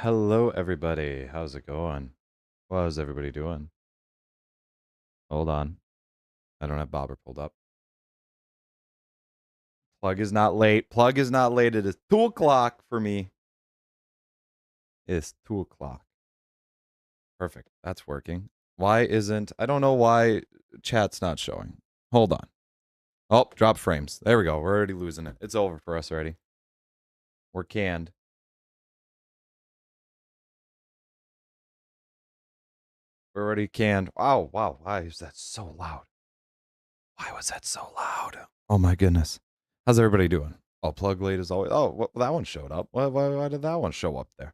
Hello, everybody. How's it going? How's everybody doing? Hold on. I don't have Bobber pulled up. Plug is not late. Plug is not late. It is 2 o'clock for me. It's 2 o'clock. Perfect. That's working. Why isn't... I don't know why chat's not showing. Hold on. Oh, drop frames. There we go. We're already losing it. It's over for us already. We're canned. We're already canned. Wow, wow. Why is that so loud? Why was that so loud? Oh my goodness. How's everybody doing? Oh, plug late as always. Oh, well, that one showed up. Why did that one show up there?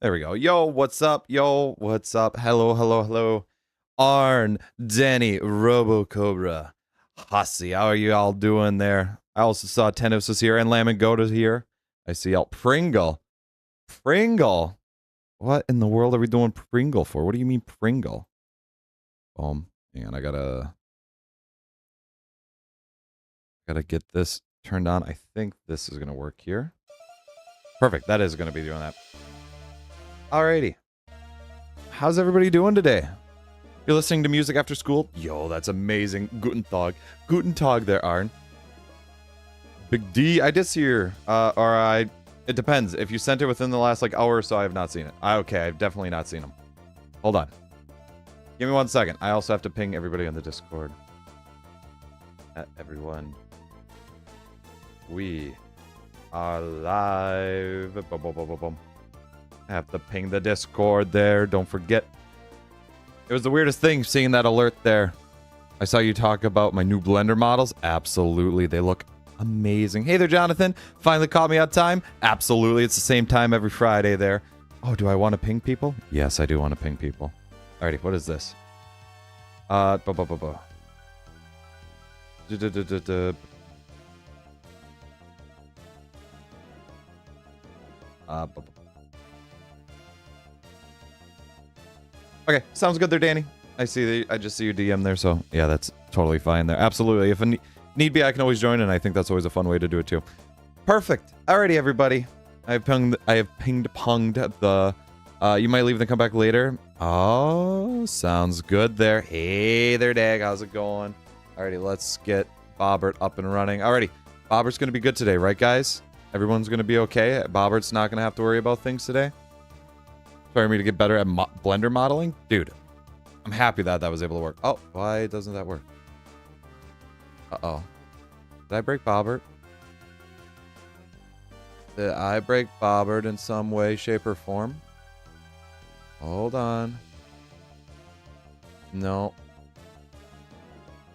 There we go. Yo, what's up? Yo, what's up? Hello, hello, hello. Arn, Denny, RoboCobra, Hussy. How are you all doing there? I also saw Tennis was here and Lamb and Goat is here. I see y'all. Pringle. Pringle. What in the world are we doing Pringle for? What do you mean Pringle? Hang on, I gotta get this turned on. I think this is gonna work here. Perfect. That is gonna be doing that. Alrighty. How's everybody doing today? You're listening to music after school? Yo, that's amazing. Guten Tag. Guten Tag there, Arn. Big D, I did see your, it depends. If you sent it within the last, hour or so, I have not seen it. Okay, I've definitely not seen them. Hold on. Give me 1 second. I also have to ping everybody on the Discord. Everyone. We are live. Boom, boom, boom, boom, boom. I have to ping the Discord there. Don't forget. It was the weirdest thing seeing that alert there. I saw you talk about my new Blender models. Absolutely. They look amazing. Hey there, Jonathan. Finally caught me on time. Absolutely. It's the same time every Friday there. Oh, do I want to ping people? Yes, I do want to ping people. Alrighty, what is this? Okay, sounds good there, Danny. I just see your DM there, so yeah, that's totally fine there. Absolutely. If need be, I can always join, and I think that's always a fun way to do it too. Perfect. Alrighty, everybody. I have pinged-ponged the you might leave and come back later. Oh, sounds good there. Hey there, Dag. How's it going? Alrighty, let's get Bobert up and running. Alrighty, Bobert's gonna be good today, right, guys? Everyone's gonna be okay. Bobert's not gonna have to worry about things today. Sorry, me to get better at Blender modeling, dude. I'm happy that was able to work. Oh, why doesn't that work? Uh-oh. Did I break Bobert? Did I break Bobert in some way, shape, or form? Hold on. No.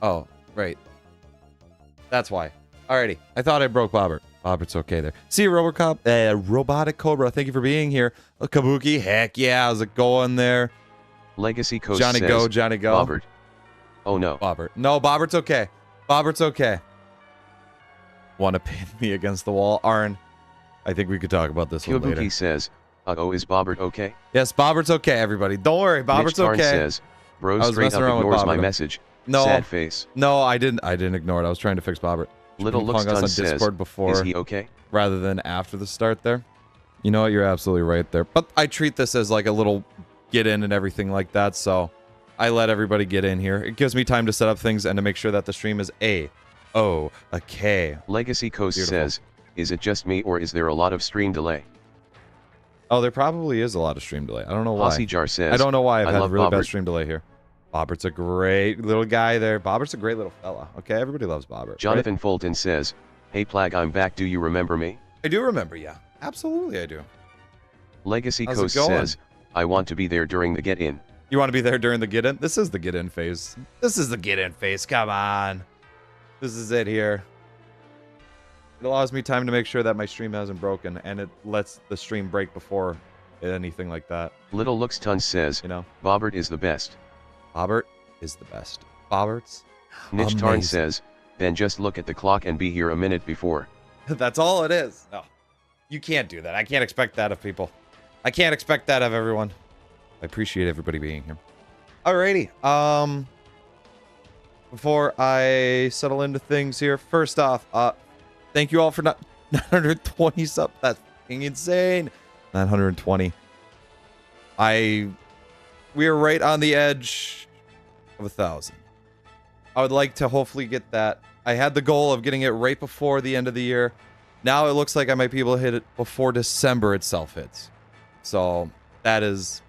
Oh, right. That's why. Alrighty. I thought I broke Bobert. Bobert's okay there. See you, Robotic Cobra. Thank you for being here. Kabuki, heck yeah. How's it going there? Legacy Coast Johnny says, go, Johnny go. Bobert. Oh no. Bobert. No, Bobert's okay. Bobert's okay. Want to pin me against the wall? Arn, I think we could talk about this one later. Kabuki says, uh-oh, is Bobert okay? Yes, Bobert's okay, everybody. Don't worry, Bobert's Mitch okay. says, bro straight up ignores my message. No. Sad face. No, I didn't ignore it. I was trying to fix Bobert. Little looks done on says, Discord before, is he okay? rather than after the start there. You know what? You're absolutely right there. But I treat this as like a little get in and everything like that, so I let everybody get in here. It gives me time to set up things and to make sure that the stream is A-O-K. Legacy Coast Beautiful. says, is it just me or is there a lot of stream delay? Oh, there probably is a lot of stream delay. I don't know why. Aussie Jar says, I don't know why I've had a really bad Bobert. stream delay here. Bobert's a great little guy there. Bobert's a great little fella. Okay, everybody loves Bobert. Jonathan right? Fulton says, hey Plag, I'm back, do you remember me? I do remember, yeah. Absolutely, I do. Legacy How's Coast it going? says, I want to be there during the get-in. You want to be there during the get-in? This is the get-in phase. This is the get-in phase. Come on. This is it here. It allows me time to make sure that my stream hasn't broken, and it lets the stream break before anything like that. Little Looks Tons says, You know? Bobert is the best. Bobert is the best. Bobert's Niche Tarn amazing. says, then just look at the clock and be here a minute before. That's all it is. No. You can't do that. I can't expect that of people. I can't expect that of everyone. I appreciate everybody being here. Alrighty. Before I settle into things here, first off, thank you all for 920 subs. That's fucking insane. 920. We are right on the edge of 1,000. I would like to hopefully get that. I had the goal of getting it right before the end of the year. Now it looks like I might be able to hit it before December itself hits. So that is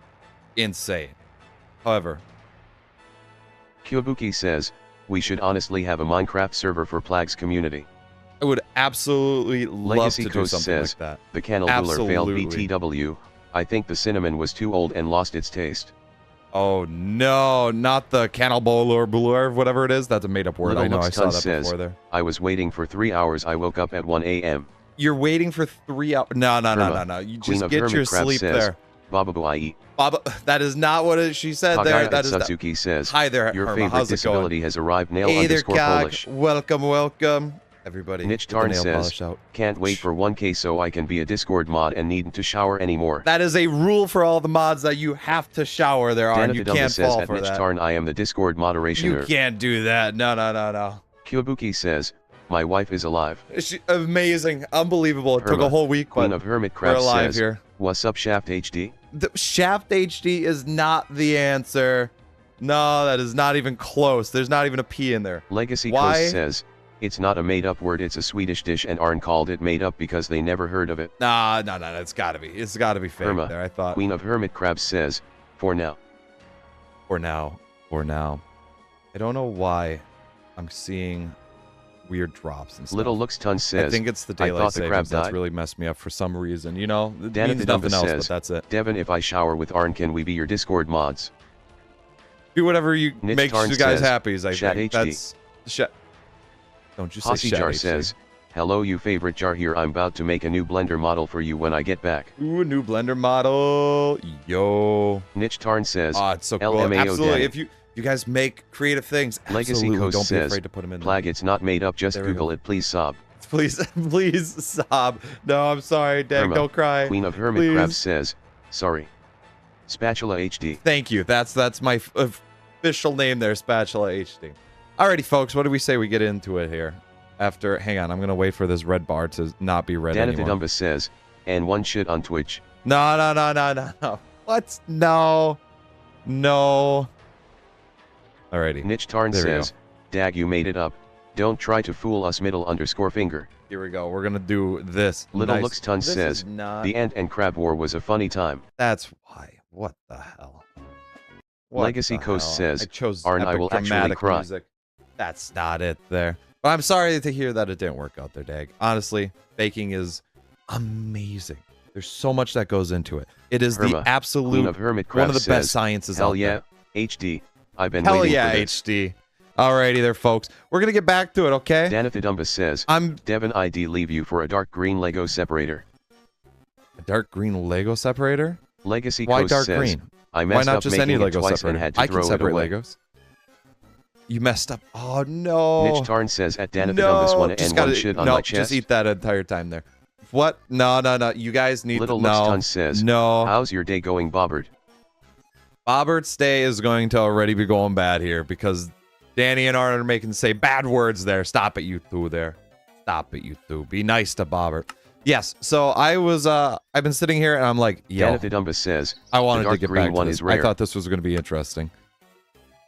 insane. However, Kyobuki says, we should honestly have a Minecraft server for Plag's community. I would absolutely love Legacy to do Coast something says, like that. the cannel ruler failed BTW. I think the cinnamon was too old and lost its taste. Oh no, not the cannibal or blur, whatever it is. That's a made-up word. Little I know, I saw that says, before there. I was waiting for 3 hours. I woke up at 1 a.m. You're waiting for 3 hours. No. You just get your sleep there. Baba, Baba, that is not what she said there. That is Satsuki says, hi there, your Herma. favorite How's it disability going? has arrived. Nail Hey there, underscore Cog. Polish. Welcome, everybody. Niche Get the Tarn nail says, polish out. can't wait for 1K so I can be a Discord mod and needn't to shower anymore. That is a rule for all the mods that you have to shower there on. You can't says, fall at for Niche that. Tarn, I am the Discord moderation. You can't do that. No. Kyobuki says, my wife is alive. Amazing, unbelievable. It took a whole week, Queen but of Hermit we're Craft alive says, here. what's up, Shaft HD? The Shaft HD is not the answer. No, that is not even close. There's not even a P in there. Legacy Why? Coast says, it's not a made-up word, it's a Swedish dish and Arn called it made up because they never heard of it. No, it's gotta be. It's gotta be fake there, I thought. Queen of Hermit Crabs says, for now. For now. I don't know why I'm seeing weird drops and stuff. Little Looks Ton says, I think it's the daylight the crab savings that's died. really messed me up for some reason. You know, it Dan means nothing else, but that's it. Devin, if I shower with Arn, can we be your Discord mods? Do whatever you Niche makes Tarn you guys says, happy, I Shat think. HD. That's Shat. Don't you say Hossy Shat Jar HD. says, hello you favorite jar here, I'm about to make a new blender model for you when I get back. Ooh, a new blender model. Yo. Niche Tarn says, oh, it's so cool. LMAO Absolutely. Danny. If you guys make creative things, Legacy absolutely Coast don't be says, afraid to put them in there. Plag, it's not made up, just There we Google go. it, please sob. Please sob. No, I'm sorry, Dad. Herma, Don't cry. Queen of Hermit Please. Crabs says, sorry. Spatula HD. Thank you. That's my official name there, Spatula HD. Alrighty, folks. What do we say we get into it here? After, hang on, I'm gonna wait for this red bar to not be red anymore. Danatadumba says, and one shit on Twitch. No. What? No. Alrighty. Niche Tarn There we says, Dag, you made it up. Don't try to fool us, middle underscore finger. Here we go. We're gonna do this. Little Nice. Looks Ton This says, is not... the Ant and Crab War was a funny time. That's why. What the hell? What Legacy the Coast hell? says, I chose Arn, I epic will actually dramatic cry. music. That's not it there. But I'm sorry to hear that it didn't work out there, Dag. Honestly, baking is amazing. There's so much that goes into it. It is Herma, the absolute Queen of Hermit one Crabs of the says, best sciences hell out yeah, there. HD. I've been Hell waiting yeah, for this. HD. Alrighty there, folks. We're gonna get back to it, okay? Danatadumba says, I'm Devin ID leave you for a dark green Lego separator. a dark green Lego separator. Legacy Why Coast dark says, green? I Why messed not up just making any it Lego twice separator? and had to I throw can it separate away. Legos. You messed up. Oh no. Niche Tarn says at Danathadumbus one and one shit on my chest. Just eat that entire time there. What? No. You guys need Little to Looks no. Ton says, No. how's your day going, Bobert? Bobert's day is going to already be going bad here because Danny and Arn are making say bad words there. Stop it, you two there. Stop it, you two. Be nice to Bobert. Yes, so I've been sitting here and I'm like, yo, Danathadumbus says, I wanted the dark to get green back to one this. is rare. I thought this was going to be interesting.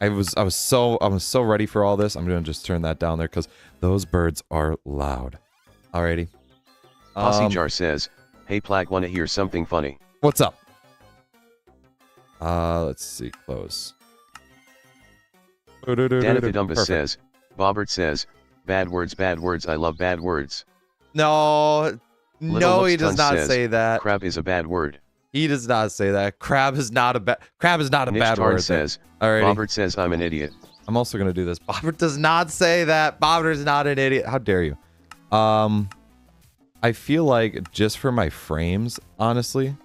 I was so ready for all this. I'm going to just turn that down there because those birds are loud. Alrighty. Hossy Jar says, hey Plag, wanna hear something funny? What's up? Let's see. Close. Danathadumbus Perfect. says, Bobert says, bad words, I love bad words. No, Little he Looks does Ton not says, say that. Crab is a bad word. He does not say that. Crab is not a bad Niche bad Tarn word. says, Alrighty. Bobert says I'm an idiot. I'm also gonna do this. Bobert does not say that. Bobert is not an idiot. How dare you? I feel like just for my frames, honestly,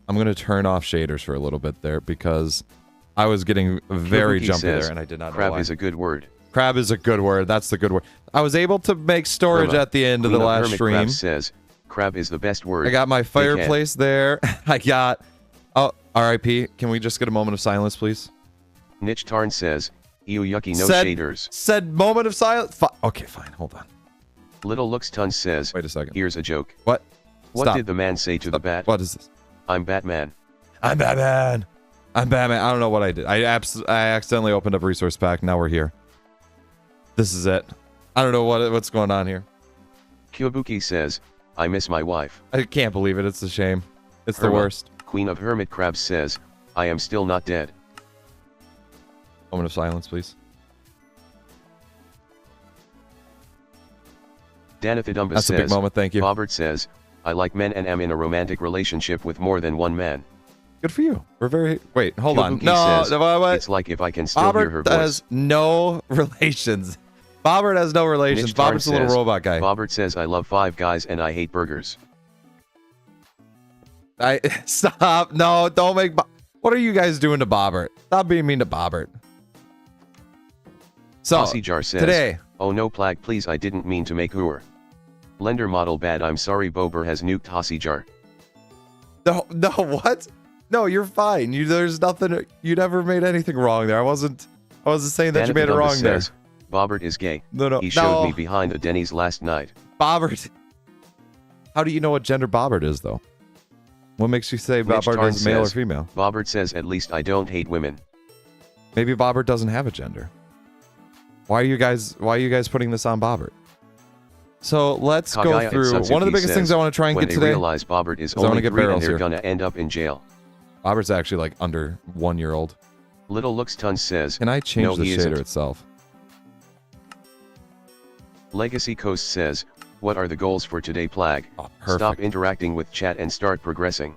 I'm gonna turn off shaders for a little bit there because I was getting very Kabuki jumpy says, there and I did not know Crab why. is a good word. Crab is a good word. That's the good word. I was able to make storage Irma, at the end of the Queen last Hermit stream. Crab says, crab is the best word. I got my Big fireplace there. I got... Oh, R.I.P. Can we just get a moment of silence, please? Niche Tarn says, ew yucky, no Said- shaders. Said moment of silence. Okay, fine. Hold on. Little Looks Ton says, Wait a second. here's a joke. What? What Stop. did the man say to the bat? What is this? I'm Batman. I'm Batman. I'm Batman. I don't know what I did. I accidentally opened up resource pack. Now we're here. This is it. I don't know what's going on here. Kyobuki says, I miss my wife. I can't believe it. It's a shame. It's the Herma, worst. Queen of Hermit Crabs says, I am still not dead. Moment of silence, please. Danithidumba That's says, a big moment. Thank you. Bobert says, I like men and am in a romantic relationship with more than one man. Good for you. We're very... Wait, hold on. Kyobuki No, says, what? It's like if I can still hear her Bobert voice. has no relations. Bobert has no relations. Mitch Tarn Bobert's a little says, robot guy. Bobert says, I love Five Guys and I hate burgers. Stop. No, don't make... What are you guys doing to Bobert? Stop being mean to Bobert. So, Jar says, today... Oh no, Plag, please, I didn't mean to make hooer. Lender model bad, I'm sorry, Bobert has nuked Jar. No, what? No, you're fine. There's nothing... You never made anything wrong there. I wasn't saying that you made it wrong there. Says, Bobert is gay. No. He showed me behind a Denny's last night. Bobert. How do you know what gender Bobert is, though? What makes you say Bobert is male or female? Bobert says, at least I don't hate women. Maybe Bobert doesn't have a gender. Why are you guys putting this on Bobert? So let's go through one of the biggest things I want to try and get today. When they realize Bobert is only 3 and they're gonna end up in jail. Bobert's actually like under 1 year old. Little Looks Tons says, can I change no, the shader itself? Legacy Coast says, what are the goals for today, Plag? Oh, perfect. Stop interacting with chat and start progressing.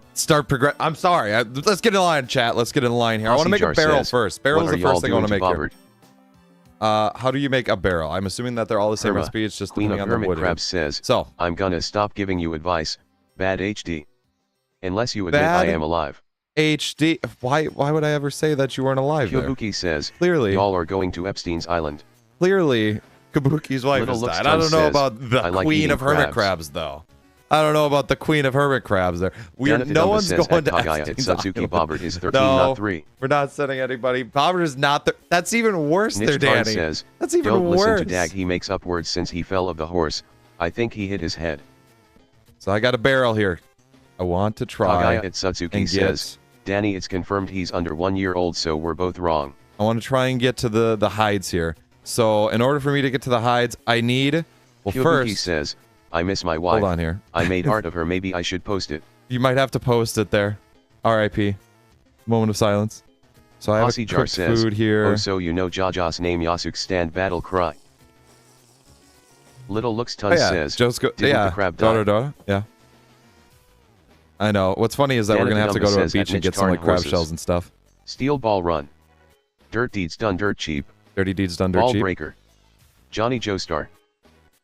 I'm sorry. Let's get in line, chat. Let's get in line here. I want to make a barrel first. Barrel is the first thing I want to make here. How do you make a barrel? I'm assuming that they're all the same recipe. It's just Queen of depending on the Hermit wood. Crabs says, so I'm gonna stop giving you advice, bad HD. Unless you admit I am alive. HD. Why would I ever say that you weren't alive there? Kyobuki says, clearly y'all are going to Epstein's Island. Clearly, Kabuki's wife has died. I don't know about the Queen of Hermit Crabs, though. I don't know about the Queen of Hermit Crabs there. No one's going to Epstein's Island. Bobert is 13, no, not 3. We're not sending anybody. Bobert is not there. That's even worse there, Danny. Says, that's even don't worse. Listen to Dag. He makes up words since he fell of the horse. I think he hit his head. So I got a barrel here. I want to try. Kagaya at Satsuki says, Danny, it's confirmed he's under 1 year old, so we're both wrong. I want to try and get to the hides here. So in order for me to get to the hides, I need... Well, Kyobuki first... says, I miss my wife. Hold on here. I made art of her. Maybe I should post it. You might have to post it there. R.I.P. Moment of silence. So I have a cooked food here. Oh, so you know Jaja's name Yasuk stand battle cry. Little Looks Tons says, didn't the crab die? Dora. Yeah. I know. What's funny is that we're going to have to go to a beach and get some like crab shells and stuff. Steel Ball Run. Dirt Deeds Done Dirt Cheap. Dirty Deeds Done Dirt Ball Cheap. Breaker. Johnny Joestar.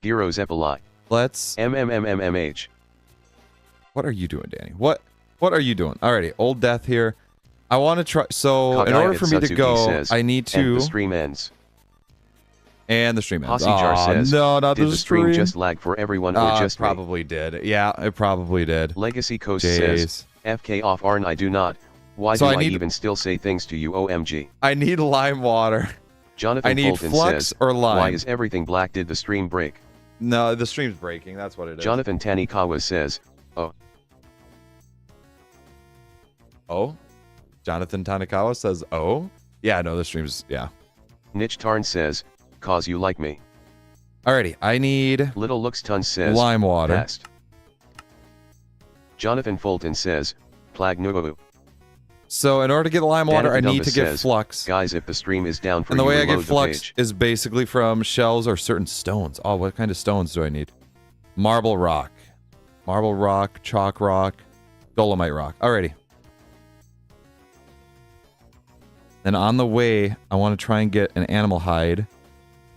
Heroes Epilai. Let's... MMMMMH. What are you doing, Danny? What are you doing? Alrighty, Old Death here. I want to try... So, in order for me to go, says, I need to... And the stream ends. And the stream ends. Jar says, no, not did the stream just lag for everyone or just it probably did. Yeah, it probably did. Legacy Coast says, FK off Arn, I do not. Why do I even still say things to you, OMG? I need lime water. Jonathan I need Fulton flux says, or lime. why is everything black? Did the stream break? No, the stream's breaking. That's what it is. Jonathan Tanikawa says, oh. Oh? Jonathan Tanikawa says, oh? Yeah, no, the stream's, yeah. Nitch Tarn says, cause you like me. Alrighty, I need... Little Looks Tons says, lime water. Past. Jonathan Fulton says, Plag Nubu. So in order to get lime water, I need to get flux. Guys, if the stream is down for and the way I get flux is basically from shells or certain stones. Oh, what kind of stones do I need? Marble rock. Marble rock, chalk rock, dolomite rock. Alrighty. Then on the way, I want to try and get an animal hide.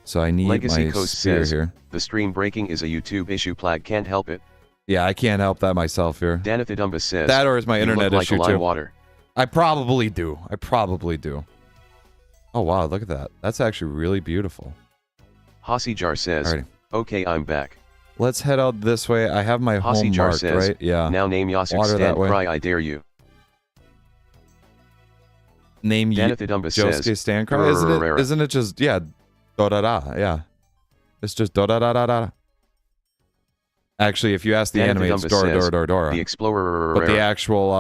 So I need Legacy my Coast spear says, here. The stream breaking is a YouTube issue. Plag can't help it. Yeah, I can't help that myself here. Danithidumba says, that or is my internet look issue like a too. Water. I probably do. I probably do. Oh wow, look at that. That's actually really beautiful. Jar says, Alrighty. Okay, I'm back. Let's head out this way. I have my home marked, says, right? Yeah. Now name Yasuk stand cry, I dare you. Name Danithidumba says, Josuke stand cry? Isn't it just, yeah, do-da-da, yeah. It's just do-da-da-da-da. Actually, if you ask the anime, it's Dora. The Explorer. But the actual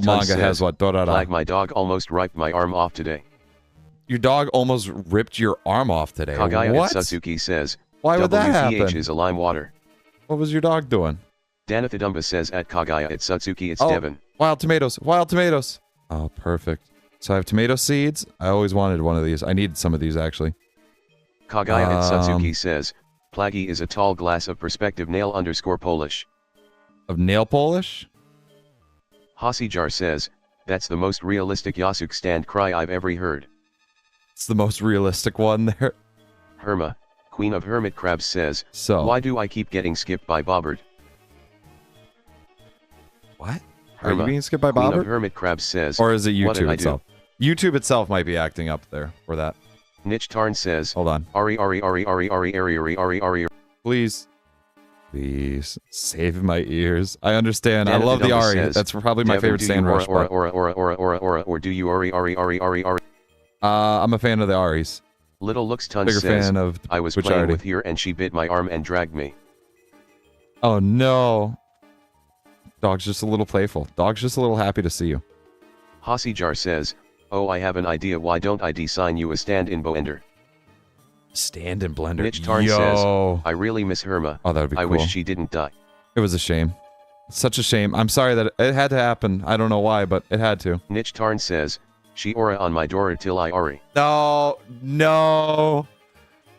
manga has what? Dorara. Flag, my dog almost ripped my arm off today. Your dog almost ripped your arm off today. Kagaya What? Satsuki says, Why would that WTH happen? is a lime water. What was your dog doing? Danathidumba says at Kagaya at Satsuki it's Oh, Devon. Wild tomatoes. Wild tomatoes. Oh, perfect. So I have tomato seeds. I always wanted one of these. I needed some of these, actually. Kagaya at Satsuki says, Plaggy is a tall glass of perspective nail _ Polish. Of nail polish? Hasijar says, that's the most realistic Yasuk stand cry I've ever heard. It's the most realistic one there. Herma, Queen of Hermit Crabs says, So. why do I keep getting skipped by Bobert? What? Are you Herma, being skipped by Queen of Bobber? Hermit Crabs says, Or is it what did YouTube I itself? YouTube itself might be acting up there for that. Nitch Tarn says, Hold on. Ari. Please. Please. Save my ears. I understand. I Dana love the Fidumba Ari. says, That's probably my favorite Sand Rush. Or do you Ari? I'm a fan of the Aris. Little Looks Ton Bigger says, fan of I was which playing Ari? with here and she bit my arm and dragged me. Oh no. Dog's just a little playful. Dog's just a little happy to see you. Hasijar says, oh, I have an idea. Why don't I design you a stand-in Boender? Stand in blender. Nitch Tarn says, I really miss Herma. Oh, that would be I cool. wish she didn't die. It was a shame. Such a shame. I'm sorry that it had to happen. I don't know why, but it had to. Nitch Tarn says, she aura on my door till I Ari. No. No.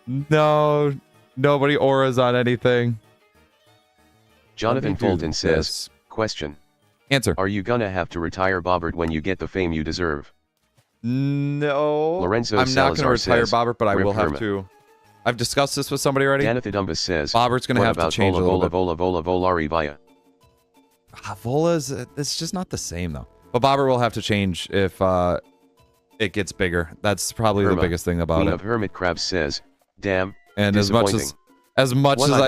No. Nobody auras on anything. Jonathan Let me do Fulton says, this. question. Answer. Are you gonna have to retire Bobert when you get the fame you deserve? No. Lorenzo I'm not going to Salazar retire says, Bobert, but I Rip will have Herma. to. I've discussed this with somebody already. Danathidumba says, Bobert's going to what have to about change a little bit. Volari Via? Vola's, it's just not the same, though. But Bobber will have to change if it gets bigger. That's probably the Herma, biggest thing about Queen it. of Hermit Crabs says, damn, And as much as What I I've been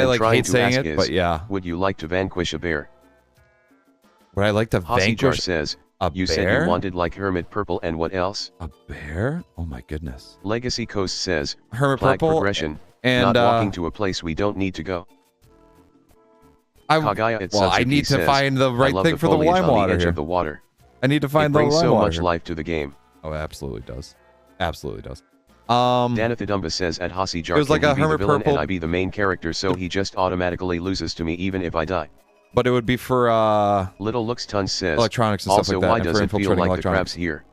like trying hate to saying ask it, is, but yeah. would you like to vanquish a bear? Would I like to Hasijar vanquish says, a you bear? said you wanted like Hermit Purple and what else? A bear? Oh my goodness. Legacy Coast says, Hermit flag Purple progression, and not walking to a place we don't need to go. Kagaya at well, I Satsuki need to says, find the I right love thing for the foliage lime on the water edge here. of the water. I need to find It the brings lime so water. much life to the game. Oh, it absolutely does. Absolutely does. Danathidumba says at Hasijar, It was like can a he be the Hermit villain Purple. and I be the main character, so he just automatically loses to me even if I die. But it would be for Little Looks Tons says, electronics and stuff also like that. why and does for it feel infiltrating like the electronics. crabs here?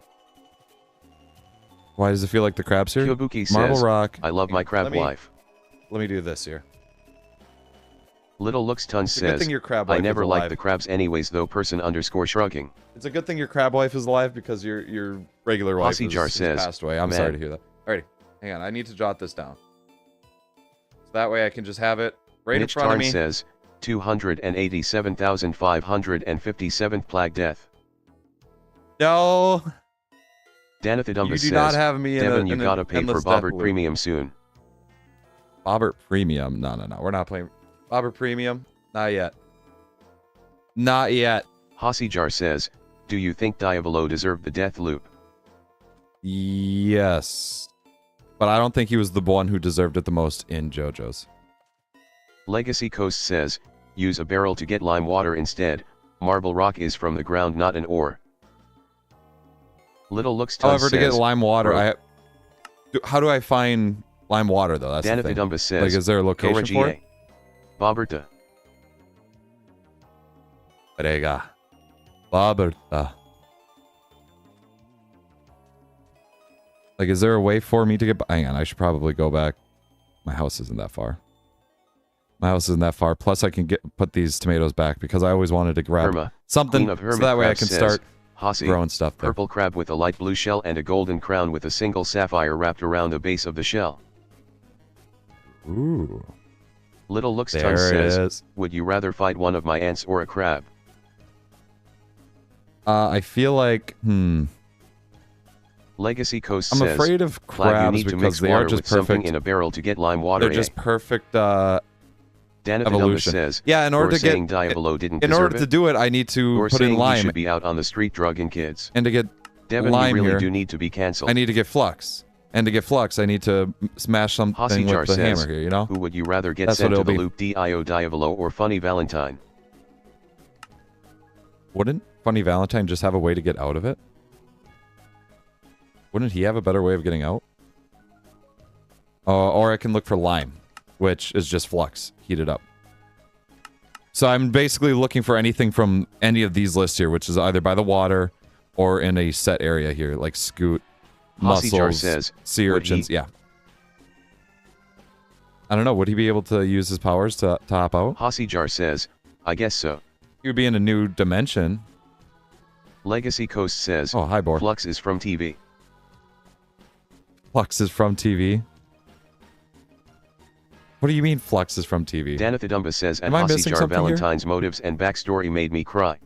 Why does it feel like the crabs here? Kyobuki Marble says, Rock. I love my crab life. Let me do this here. Little Looks Tons It's a good says, thing your crab I wife never is liked alive. the crabs anyways though person _ shrugging. It's a good thing your crab wife is alive because your regular wife Hasijar is says, passed away. I'm man. sorry to hear that. Alrighty, hang on. I need to jot this down. So that way I can just have it right in Mitch front of Tarn me. says, 287,557th Plague Death. No, Danathidumba you do says, not have me in Devin, a, you in gotta an pay for endless death Bobert loop. Premium soon. Bobert Premium. No. We're not playing Bobert Premium. Not yet. Not yet. Hasijar says, do you think Diavolo deserved the death loop? Yes. But I don't think he was the one who deserved it the most in JoJo's. Legacy Coast says, use a barrel to get lime water instead. Marble rock is from the ground, not an ore. Little Looks Tons However, to get says, lime water, Bro. how do I find lime water though? That's the thing. Danathidumba says, Like, is there a location for it? Boberta. Brega. Boberta. Like, is there a way for me to get... Hang on, I should probably go back. My house isn't that far. My house isn't that far. Plus, I can put these tomatoes back because I always wanted to grab Herma, something Queen of so Hermit that way I Crabs can says, start Hasi, growing stuff there. purple crab with a light blue shell and a golden crown with a single sapphire wrapped around the base of the shell. Ooh. Little Looks There Tons it says, is. would you rather fight one of my ants or a crab? I feel like... Legacy Coast I'm says, afraid of Flag, you crabs need to because mix they are water just with something perfect. in a barrel to get lime water. They're just perfect Danathidumba evolution. says, Yeah, in order or to get... saying Diavolo didn't In deserve order to it, do it, I need to or put saying in he lime. should be out on the street drugging kids. And to get Devin, lime you really here, do need to be cancelled. I need to get flux. And to get flux, I need to smash something with the hammer here, you know? Who would you rather get sent to the loop, Dio Diavolo or Funny Valentine? Wouldn't Funny Valentine just have a way to get out of it? Wouldn't he have a better way of getting out? Or I can look for lime, which is just flux, heated up. So I'm basically looking for anything from any of these lists here, which is either by the water or in a set area here, like scoot, mussels, says, sea urchins. Yeah. I don't know. Would he be able to use his powers to hop out? Hossyjar says, I guess so. He would be in a new dimension. Legacy Coast says, oh, hi, Bor. Flux is from TV. Flux is from TV? What do you mean Flux is from TV? Danathidumba says, at Hossyjar Valentine's motives and backstory made me cry.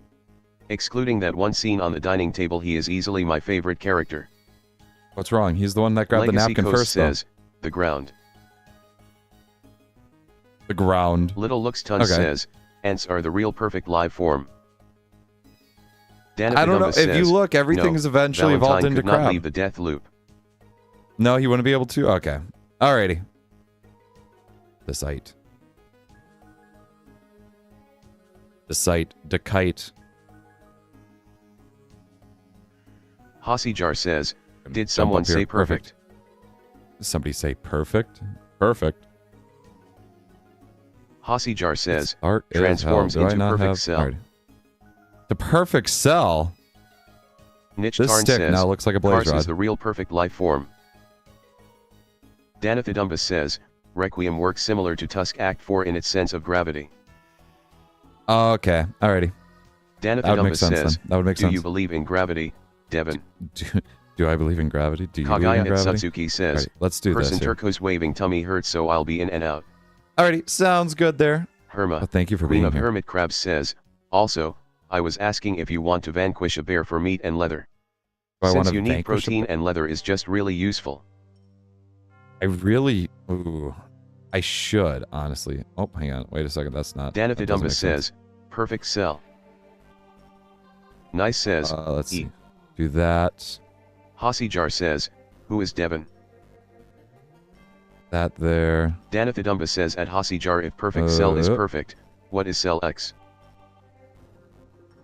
Excluding that one scene on the dining table, he is easily my favorite character. What's wrong? He's the one that grabbed Legacy the napkin Coast first, says, the ground. The ground. Little Looks Tons says, ants are the real perfect life form. I don't know. Says, if you look, everything is eventually evolved into crab. Not leave the death loop. No, he wouldn't be able to? Okay. Alrighty. The site. The site. The kite. Hossyjar says, did someone say perfect? Somebody say perfect? Perfect. Hossyjar says, art transforms into perfect cell. Right. The perfect cell? Niche This Tarn stick says, now looks like a blaze Cars rod. is the real perfect life form. Danathidumba says, Requiem works similar to Tusk Act 4 in its sense of gravity. Oh, okay. Alrighty. Danathidumba says, that would make sense. Do you believe in gravity, Devin? Do I believe in gravity? Do you believe in Kagaya gravity? Satsuki says, let's do Person this here. turquoise waving tummy hurts, so I'll be in and out. Alrighty, sounds good there. Herma, oh, thank you for Queen being of here. Hermit Crabs says, also, I was asking if you want to vanquish a bear for meat and leather. Since you need protein and leather is just really useful. I really... Ooh. I should, honestly. Oh, hang on. Wait a second. That's not... Danathidumba says, perfect cell. Nice says, let's see. Do that. Hossyjar says, who is Devin? That there. Danathidumba says at Hossyjar, if perfect cell is perfect, what is cell X?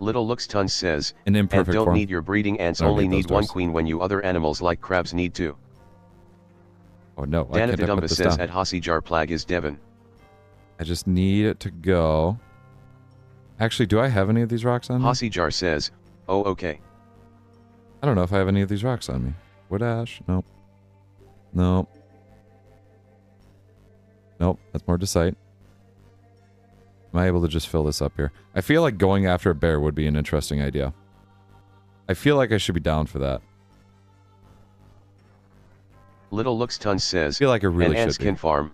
Little Looks Tons says, an imperfect and don't form. need your breeding ants, only need one queen when you other animals like crabs need two. Oh no, Danathidumba says at Hossyjar, Plag is Devin. I just need it to go. Actually, do I have any of these rocks on me? Hossyjar says, oh okay. I don't know if I have any of these rocks on me. Wood ash? Nope. Nope. Nope, that's more decite. Am I able to just fill this up here? I feel like going after a bear would be an interesting idea. I feel like I should be down for that. Little Looks Tons says, I feel like I really ants should be. can farm.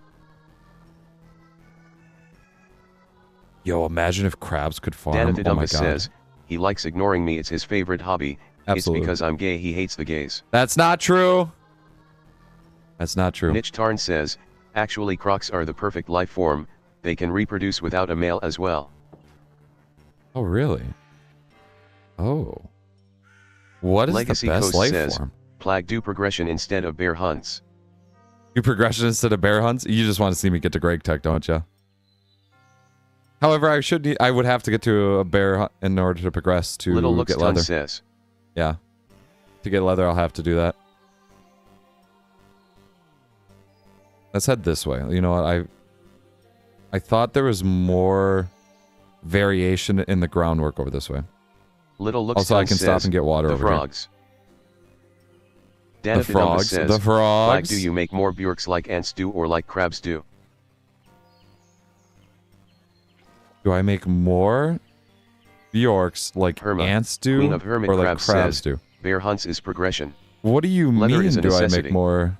Yo, imagine if crabs could farm. Danathidumba Oh my god. says, he likes ignoring me, it's his favorite hobby. Absolutely. It's because I'm gay, he hates the gays. That's not true. That's not true. Niche Tarn says, actually crocs are the perfect life form, they can reproduce without a male as well. Oh, really? Oh. What is Legacy the best Coast life says, form? Plag do progression instead of bear hunts. Do progression instead of bear hunts? You just want to see me get to Gregtech, don't you? However, I would have to get to a bear hunt in order to progress to Little Looks get leather. Tons says. Yeah. To get leather, I'll have to do that. Let's head this way. You know what? I thought there was more variation in the groundwork over this way. Little Looks Also, I Tons can stop says, and get water the over frogs. here. The frogs? Says, The frogs? Like, do you make more bjorks like ants do or like crabs do? Do I make more bjorks like Herma, ants do Queen of Hermit or like Crabs crabs says, do? Bear hunts is progression. What do you Leather mean is a do I necessity. make more?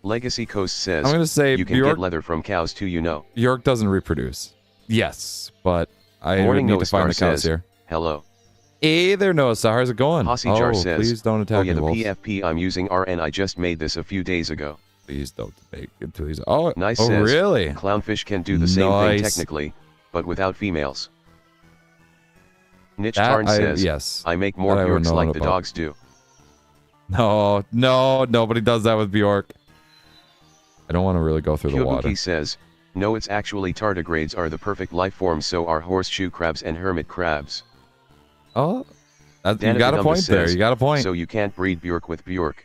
Legacy Coast says, I'm going to say you can get leather from cows too, you know. Bjork doesn't reproduce. Yes, but I Morning need Noah to find the Star cows says, here. hello. Hey there, Noah Star. How's it going? Hossyjar says, please don't attack oh yeah, me, the wolves. PFP I'm using RN, I just made this a few days ago. Please don't make it, please. Oh, Nice oh says, really? Clownfish can do the same thing technically, but without females. Niche Tarn says, yes. I make more That I would bjorks know like the about. dogs do. No, no, nobody does that with Bjork. I don't want to really go through the water. Kyobuki says, no, it's actually tardigrades are the perfect life forms, so are horseshoe crabs and hermit crabs. Oh, you got a point there. You got a point. So you can't breed Bjork with Bjork.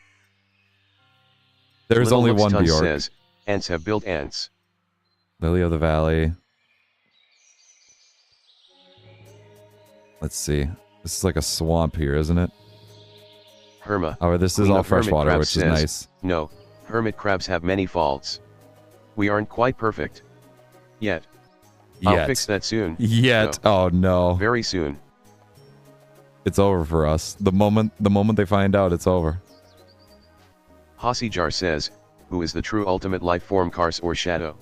There's only one Bjork. Says, ants have built ants. Lily of the Valley. Let's see. This is like a swamp here, isn't it? Herma. Oh, this is all freshwater, which is nice. No, hermit crabs have many faults. We aren't quite perfect. Yet. I'll fix that soon. Yet. No. Oh no. Very soon. It's over for us. The moment they find out, it's over. Hosijar says, who is the true ultimate life form, Kars or Shadow?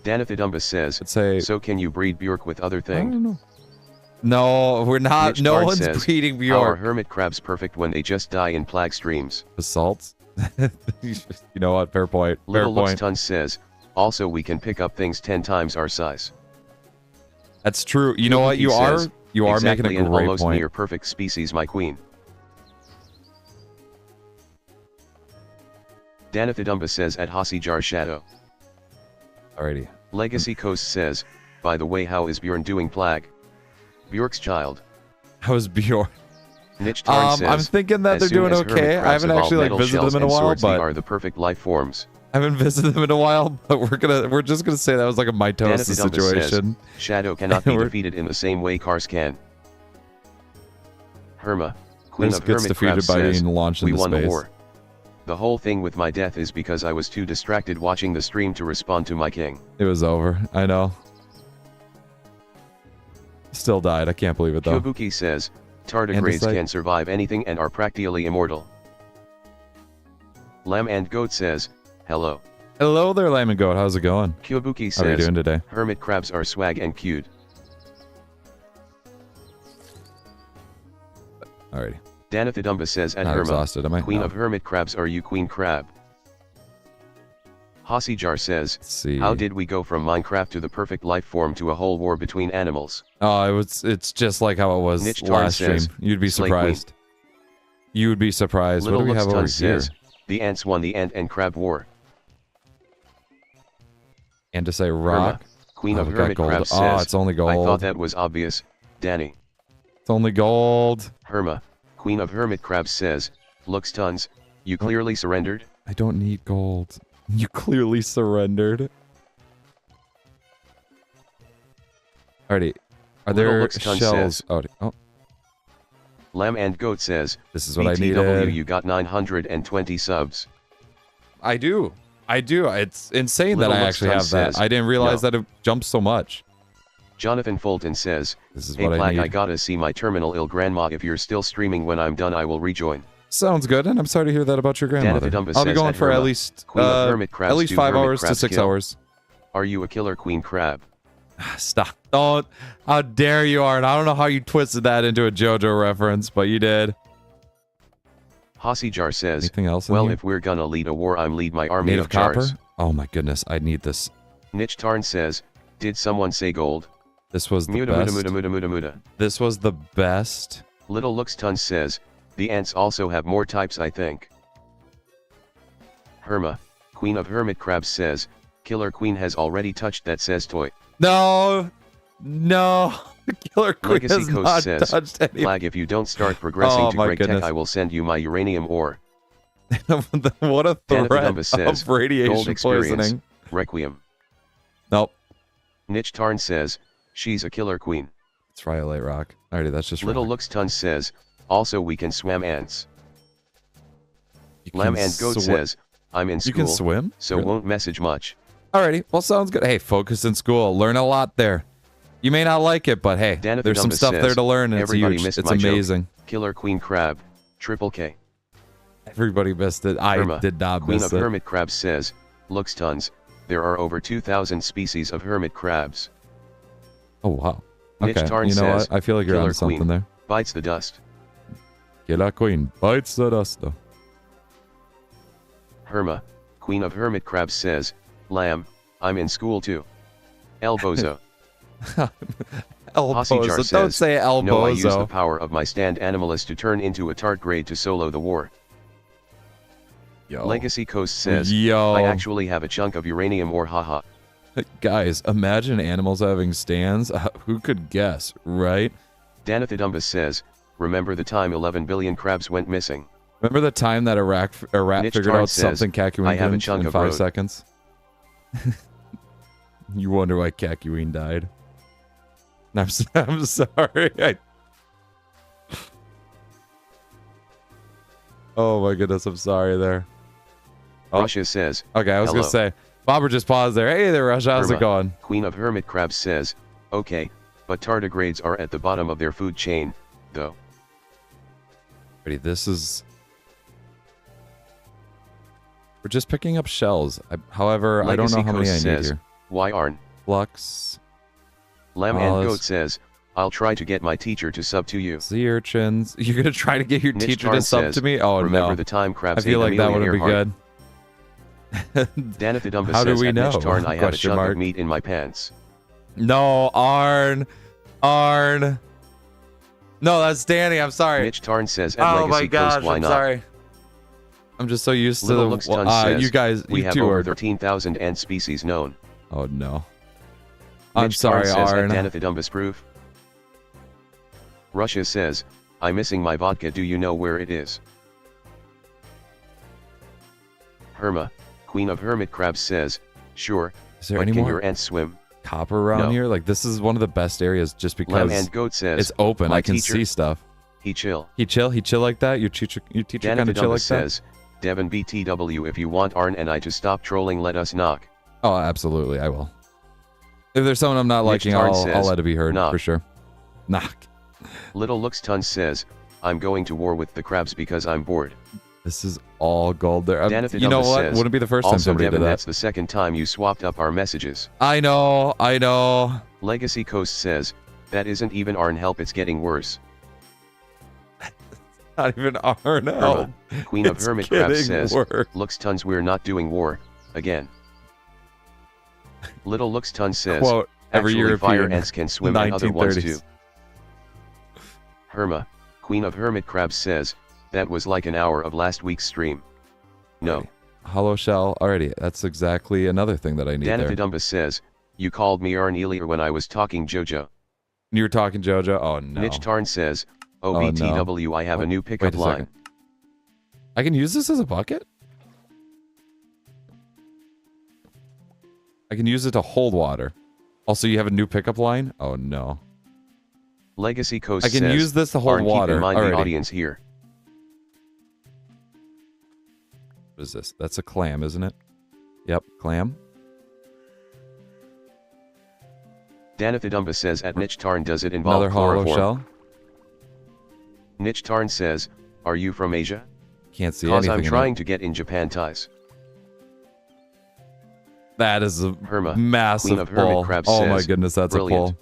Danathidumba says, so can you breed Bjork with other thing? I don't know. No, we're not. No one's breeding Bjork. How are hermit crabs perfect when they just die in plague streams? Basalt? You know what? Fair point. Little Luxton says, also we can pick up things 10 times our size. That's true. You know what? You are exactly making a great almost point. Near perfect species, my queen. Danathidumba says at Hosijar Shadow. Alrighty. Legacy Coast says, by the way, how is Bjorn doing, Plague? Bjork's child. How's Bjorn? Says, I'm thinking that they're doing okay. I haven't actually visited them in a while, but are the perfect life forms. I haven't visited them in a while, but we're just gonna say that was like a mitosis situation. Says, Shadow cannot be defeated in the same way Kars can. Herma, queen of hermit crabs, says, being launched into space. The war. The whole thing with my death is because I was too distracted watching the stream to respond to my king. It was over. I know. Still died. I can't believe it though. Kobuki says, tardigrades can survive anything and are practically immortal. Lamb and Goat says, hello. Hello there, Lamb and Goat. How's it going? Kobuki says, how are you doing today? Hermit crabs are swag and cute. Alrighty. Danathidumba says at Herma, queen of hermit crabs, are you queen crab? Hosijar says, how did we go from Minecraft to the perfect life form to a whole war between animals? Oh, it's just like how it was last stream. You'd be surprised. You would be surprised. What do we have over here? The ants won the ant and crab war. And to say rock. Herma, queen of hermit crabs says, oh, it's only gold. I thought that was obvious, Danny. It's only gold. Herma, queen of hermit crabs says, looks tons, you clearly surrendered? I don't need gold. You clearly surrendered. Alrighty. Are there shells? Oh. Lamb and Goat says, this is what I BTW, needed. you got 920 subs. I do. It's insane that I actually have that. I didn't realize that it jumped so much. Jonathan Fulton says, this is hey what Plague, I gotta see my terminal ill grandma. If you're still streaming when I'm done, I will rejoin. Sounds good, and I'm sorry to hear that about your grandmother. I'll be going for at least 5 hours to 6 hours. Are you a killer queen crab? Stop. Don't. How dare you, Art. I don't know how you twisted that into a JoJo reference, but you did. Hosijar says, anything else well, if we're gonna lead a war, I'm lead my army Native of jars. Copper? Oh my goodness, I need this. Niche Tarn says, did someone say gold? This was the best. This was the best. Little Luxton says, the ants also have more types, I think. Herma, queen of hermit crabs says, killer queen has already touched that says toy. No, killer queen Legacy has Coast not says, touched any. Flag, if you don't start progressing to Gregtech, I will send you my uranium ore. What a threat says, of radiation poisoning. Requiem. Nope. Niche Tarn says, she's a killer queen. It's Riolate Rock. Alrighty, that's just Little Luxton says, also we can swim ants. Lamb and Goat says, I'm in school, you can swim? So won't message much. Alrighty, well, sounds good. Hey, focus in school. Learn a lot there. You may not like it, but hey, there's some stuff there to learn, and it's huge. It's amazing. Joke. Killer Queen Crab, Triple K. Everybody missed it. I did not Queen miss it. Queen of Hermit Crabs says, looks tons. There are over 2,000 species of hermit crabs. Oh, wow. Niche Okay, Tarn you know says, what? I feel like you're on something there. Bites the dust. Killer Queen bites the dust, though. Herma, Queen of Hermit Crabs says, Lamb, I'm in school too. El Bozo. Possyjar So don't says, say elbows. no, I use the power of my stand animalist to turn into a tardigrade to solo the war. Yo. Legacy Coast says, Yo. I actually have a chunk of uranium ore, haha. Guys, imagine animals having stands. Who could guess, right? Danathidumbus says, remember the time 11 billion crabs went missing? Remember the time that a rat figured out says, something Kakyoin did in 5 seconds? You wonder why Kakyoin died. I'm sorry. Oh my goodness, I'm sorry there. Oh. Russia says, okay, I was hello. gonna say, Bobber just paused there. Hey there, Russia, how's it going? Queen of Hermit Crabs says, okay, but tardigrades are at the bottom of their food chain, though. Ready, this is... We're just picking up shells. However, Legacy I don't know how many I says, need here. Why aren't? Flux. Lamb and Goat says, I'll try to get my teacher to sub to you. Sea urchins. You're gonna try to get your Niche teacher Tarn to sub says, to me? Oh remember no. the time crabs I feel like that wouldn't be good. Danathidumbus How says, do we know? Niche Tarn, I have a chunk of meat in my pants. No, Arn. No, that's Danny. I'm sorry. Niche Tarn says, at oh Legacy my gosh, Coast, why I'm not? sorry. I'm just so used Little to Looks the... says, you guys, we you have two over are... 13,000 ant species known. Oh no. I'm sorry, says, Arn. Danathidumbus proof. Russia says, I'm missing my vodka, do you know where it is? Herma, Queen of Hermit Crabs says, sure, Is there but any can more your ants swim? copper around No. here? Like, this is one of the best areas just because Lamb and Goat says, it's open. my I can teacher, see stuff. He chill. He chill like that? Your teacher kind of chill like says, Devin BTW, if you want Arn and I to stop trolling, let us knock. Oh, absolutely, I will. If there's someone I'm not liking, I'll let it be heard, for sure. Knock. Little Looks Tons says, I'm going to war with the crabs because I'm bored. This is all gold there. You know what? Says, Wouldn't be the first time somebody Devin, did that. that's the second time you swapped up our messages. I know. Legacy Coast says, that isn't even Arn help, it's getting worse. Not even Arn help. Queen of Hermit Crabs says, Looks Tons, we're not doing war, again. Little Looks Tons says, quote, every actually fire European ants can swim and other ones 1930s. too. Herma, Queen of Hermit Crabs says, that was like an hour of last week's stream. No. Hollow shell. Alrighty, that's exactly another thing that I need there. Danathidumbus says, you called me Arn earlier when I was talking JoJo. You were talking JoJo? Oh no. Niche Tarn says, OBTW, no. I have a new pickup line. I can use this as a bucket? I can use it to hold water. Also, you have a new pickup line? Oh no. Legacy Coast I can says, use this to hold Arn, water. Keep in mind the audience here. What is this? That's a clam, isn't it? Yep, clam. Danathidumbus says, at Niche Tarn, does it involve another chloroform? hollow shell? Niche Tarn says, are you from Asia? Can't see anything. I'm trying to get in Japan ties. That is a Herma, massive Queen of Hermit Crabs oh says, my goodness, that's brilliant. a pull.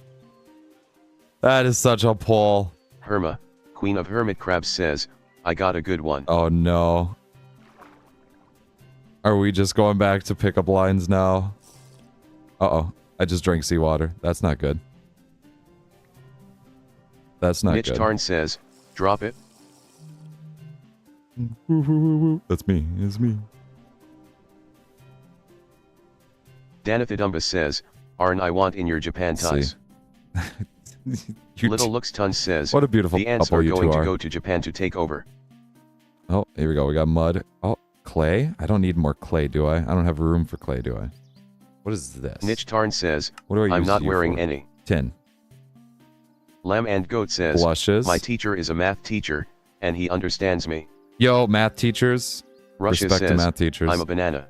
That is such a pull. Herma, Queen of Hermit Crabs says, I got a good one. Oh no. Are we just going back to pickup lines now? Uh-oh. I just drank seawater. That's not good. That's not Niche good. Tarn says, drop it. That's me. It's me. Danathidumbus says, Arn, I want in your Japan ties. Little Looks Tons says, what a beautiful the ants couple are you going two to are. go to Japan to take over. Oh, here we go. We got mud. Oh, clay? I don't need more clay, do I? I don't have room for clay, do I? What is this? Niche Tarn says, what do I use I'm not you wearing for? any. Tin. Lamb and Goat says, Blushes. my teacher is a math teacher, and he understands me. Yo, math teachers. Russia Respect to says, math teachers. I'm a banana.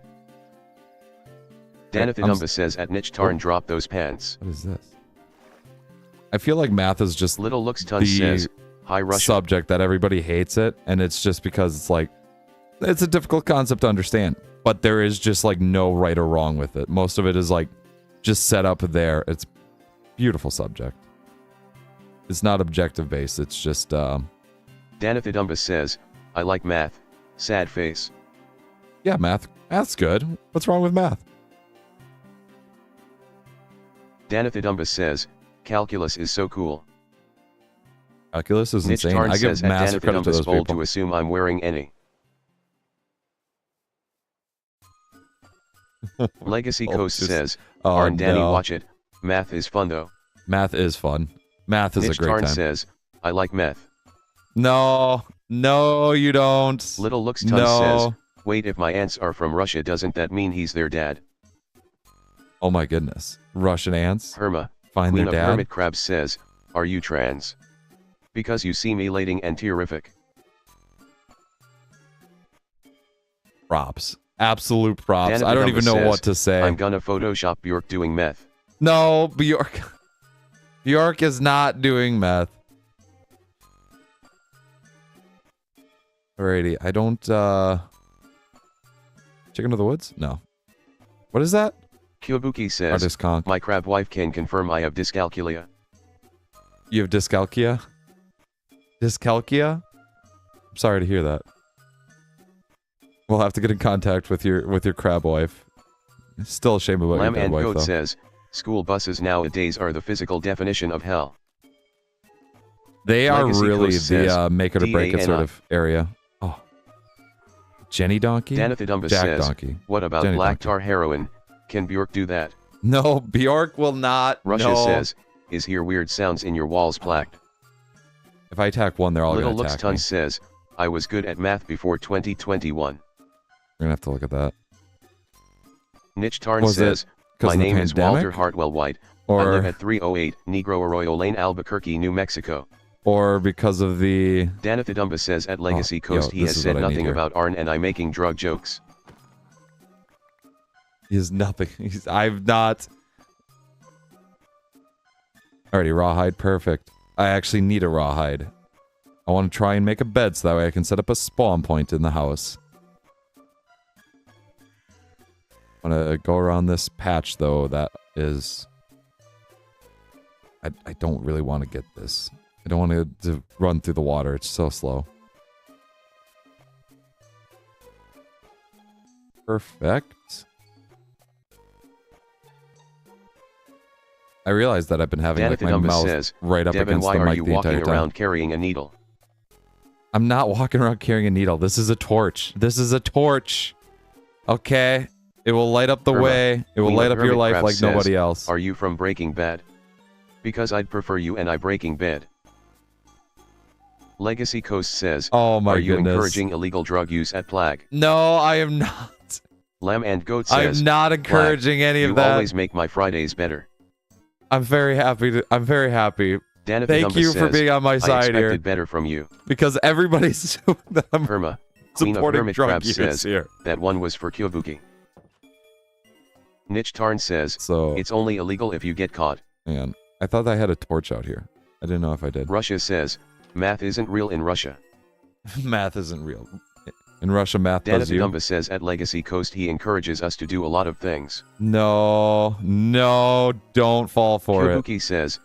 Danathidumbus says, at Niche Tarn, drop those pants. What is this? I feel like math is just Little Looks Tons says, hi Russia. Subject that everybody hates it, and it's just because it's like, it's a difficult concept to understand. But there is just like no right or wrong with it. Most of it is like just set up there. It's beautiful subject. It's not objective based. It's just Danathidumbus says, I like math. Sad face. Yeah, math's good. What's wrong with math? Danathidumbus says, calculus is so cool. Calculus is Niche insane. Tarn I give says, massive credit to is those bold people. to assume I'm wearing any. Legacy Coast says, Arn Danny, watch it. Math is fun though. Math is fun. Math is Niche a great Tarn time. says, I like meth. No, no, you don't. Little Looks Ton says, wait, if my aunts are from Russia, doesn't that mean he's their dad? Oh my goodness. Russian ants? Find Queen their of dad? Hermit Crabs says, are you trans? Because you seem elating and terrific. Props. Absolute props. Danica I don't Dumba even know says, what to say. I'm gonna Photoshop Bjork doing meth. No, Bjork. Bjork is not doing meth. Alrighty, I don't, Chicken of the Woods? No. What is that? Kyobuki says, my crab wife can confirm I have dyscalculia. You have dyscalculia? Dyscalculia? I'm sorry to hear that. We'll have to get in contact with your crab wife. Still a shame about Lamb your and wife, Goat though. says, school buses nowadays are the physical definition of hell. They are Legacy really Coast the says, make it or break it sort DANI. of area. Oh. Jenny Donkey? Danithidumba Jack says, Donkey. what about Jenny black Donkey. tar heroin? Can Bjork do that? No, Bjork will not. Russia no. says, is here weird sounds in your walls plaqued? If I attack one, they're all Little going to Looks attack me. Ton says, I was good at math before 2021. We're going to have to look at that. Niche Tarn Was says, it my of the name is pandemic? Walter Hartwell White. I Or, live at 308 Negro Arroyo Lane, Albuquerque, New Mexico. or because of the... Danithidumba says at Legacy Coast he this has is said what I need nothing here. about Arn and I making drug jokes. He has nothing. I've not... Alrighty, rawhide, perfect. I actually need a rawhide. I want to try and make a bed so that way I can set up a spawn point in the house. I want to go around this patch, though, that is... I don't really want to get this. I don't want to run through the water. It's so slow. Perfect. I realized that I've been having like my Danithidumba mouth says, right up Devin, against why the are mic you the entire walking time. around carrying a needle? I'm not walking around carrying a needle. This is a torch. This is a torch. Okay? It will light up the way. It will Queen light of up your Hermit life Crab like says, nobody else. Are you from Breaking Bad? Because I'd prefer you and I Breaking Bad. Legacy Coast says, Oh my are you goodness. encouraging illegal drug use at Plag? No, I am not. Lamb and Goat says, I'm not encouraging any of you that. always make my Fridays better. I'm very happy. I'm very happy. Danithidumba Thank you for says, being on my I side expected here. better from you. Because everybody's that I'm Queen of supporting Hermit drug Crab use says, here. that one was for Kyobuki. Niche Tarn says, So, it's only illegal if you get caught. man, I thought I had a torch out here. I didn't know if I did. Russia says, math isn't real in Russia. Math isn't real. In Russia, math does you. Danithidumba says at Legacy Coast he encourages us to do a lot of things. No, no, don't fall for Kyobuki it. says,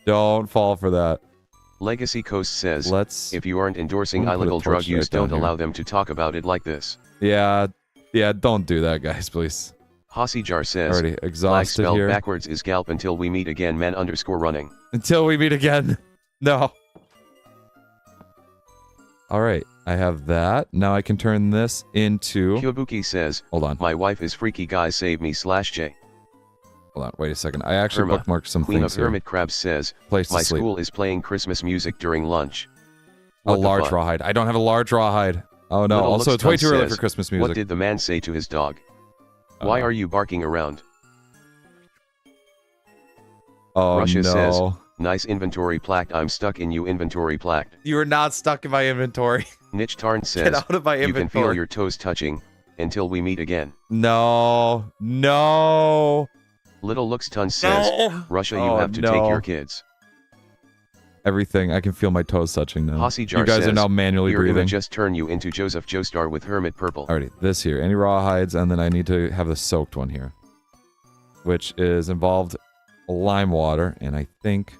Don't fall for that. Legacy Coast says, Let's. if you aren't endorsing I'm gonna put a illegal drug torch right use, down don't here. allow them to talk about it like this. Yeah, don't do that, guys, please. Hossyjar says, Already flag exhausted spelled here. backwards is galp until we meet again man _ running. Until we meet again. No. Alright, I have that. Now I can turn this into... Kyobuki says, Hold on. my wife is freaky guy save me /J. Hold on, wait a second. I actually bookmarked some Queen things of here. Hermit Crabs says, Place to my sleep. school is playing Christmas music during lunch. A What the large fuck? rawhide. I don't have a large rawhide. Oh no, Little also Looks it's way Ton too early says, for Christmas music. What did the man say to his dog? Why are you barking around? Oh Russia no. says, nice inventory plaqued. I'm stuck in you inventory plaqued. You are not stuck in my inventory. Niche Tarn says, Get out of my you inventory. can feel your toes touching, until we meet again. No. No. Little Looks Ton says, No. Russia, you Oh, have to no. take your kids. Everything. I can feel my toes touching now. Hossyjar You guys says, are now manually we're gonna breathing. just turn you into Joseph Joestar with Hermit Purple. Alrighty, this here. Any rawhides, and then I need to have the soaked one here. Which is involved lime water, and I think...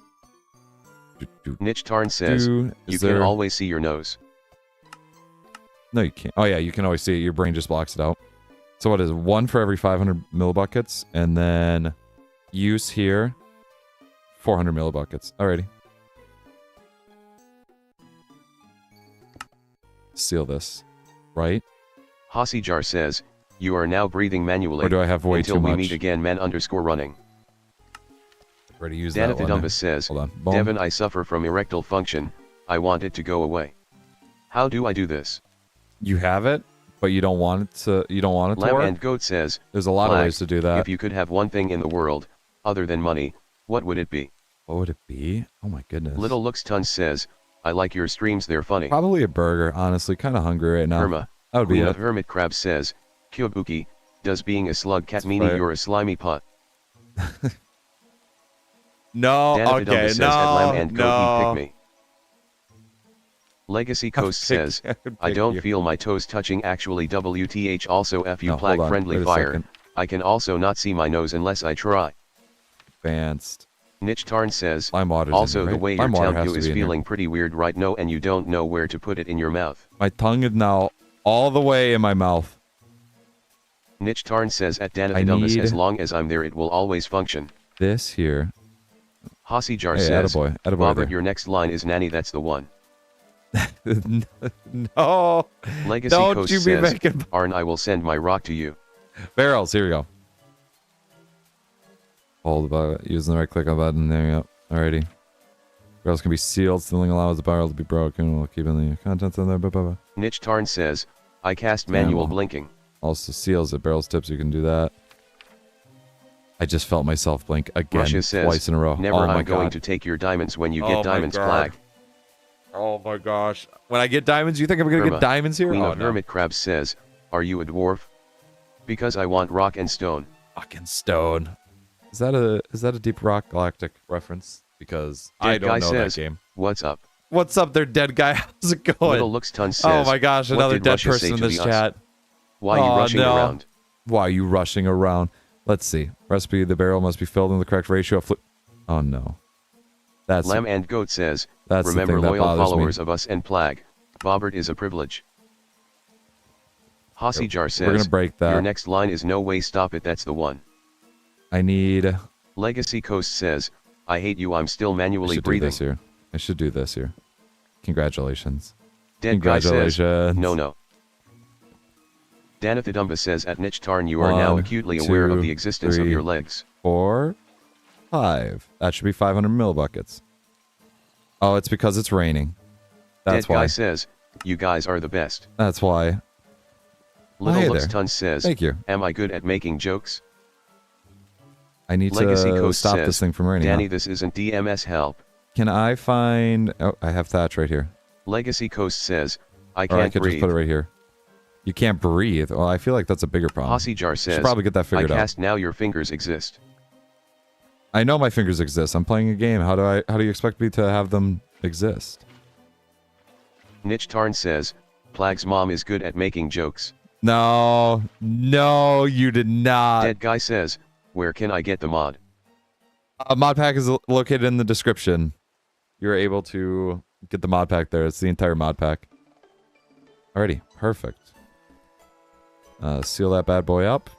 Niche Tarn says, you can always see your nose. No, you can't. Oh yeah, you can always see it. Your brain just blocks it out. So what is it? 1 for every 500 millibuckets, and then use here. 400 millibuckets. Alrighty. Seal this. Right? Hossyjar says, you are now breathing manually. Or do I have way too much? Until we meet again, man_running. Ready to use that one. Danathadumbus says, hold on. Boom. Devin, I suffer from erectile function. I want it to go away. How do I do this? You have it, but you don't want it to. You don't want it to Lamb work. and Goat says, There's a lot of ways to do that. If you could have one thing in the world, other than money, what would it be? What would it be? Oh my goodness. Little Looks Tons says, I like your streams, they're funny. Probably a burger, honestly. Kind of hungry right now. Irma, that would be Queen it. of Hermit Crab says, Kyobuki, does being a slug cat mean you're a slimy putt? No, okay, says, no, Lamb and Goat, no. pick me. Legacy Coast says, I don't feel my toes touching, actually WTH. Also F you, no, Plag friendly fire. Second. I can also not see my nose unless I try. Advanced. Niche Tarn says, here, also right? the way your tongue is feeling pretty weird right now and you don't know where to put it in your mouth. My tongue is now all the way in my mouth. Niche Tarn says at Danathadumbus, as long as I'm there it will always function. This here. Hossyjar hey, says, attaboy Bobert, your next line is nanny, that's the one. No. Legacy don't Coast you be says, making... Arn, I will send my rock to you. Barrels, here we go. Hold about it. Using the right click on button. There you go. Alrighty. Barrels can be sealed. Sealing allows the barrel to be broken. We'll keep in the contents in there. Niche Tarn says, I cast manual blinking. Also seals it. Barrels tips, you can do that. I just felt myself blink again. Russia says, twice in a row. Never, oh my I'm going God. to take your diamonds when you get diamonds, Plag. Oh my gosh. When I get diamonds, you think I'm going to get diamonds here? Queen oh, of no. Hermit Crab says, are you a dwarf? Because I want rock and stone. Rock and stone. Is that a Deep Rock Galactic reference? Because I don't know that game. What's up? What's up there, dead guy? How's it going? Little Looks Ton says, oh my gosh, another dead person in this chat. Why are you rushing around? Why are you rushing around? Let's see. Recipe, the barrel must be filled in the correct ratio of oh no. That's Lamb and Goat says, that's remember loyal followers me. of us and Plag. Bobert is a privilege. Hossyjar says, we're gonna break that. Your next line is no way, stop it, that's the one. I need... Legacy Coast says, I hate you, I'm still manually breathing. I should do this here. Congratulations. Dead guy says, no. Danathadumbus says at Niche Tarn, you are now acutely aware of the existence of your legs. 4, 5. That should be 500 millibuckets. Oh, it's because it's raining. That's Dead why. guy says, you guys are the best. That's why. Little hey Looks Ton says, thank you. Am I good at making jokes? I need Legacy to Coast stop says, this thing from raining. Danny, this isn't DMS help. Can I find... Oh, I have thatch right here. Legacy Coast says, I or can't I could breathe. just put it right here. You can't breathe. Well, I feel like that's a bigger problem. Hossyjar says, should probably get that figured out. I cast now, your fingers exist. I know my fingers exist. I'm playing a game. How do you expect me to have them exist? Niche Tarn says, Plag's mom is good at making jokes. No, you did not. Dead guy says, where can I get the mod? Modpack is located in the description. You're able to get the mod pack there. It's the entire mod pack. Alrighty, perfect. Seal that bad boy up.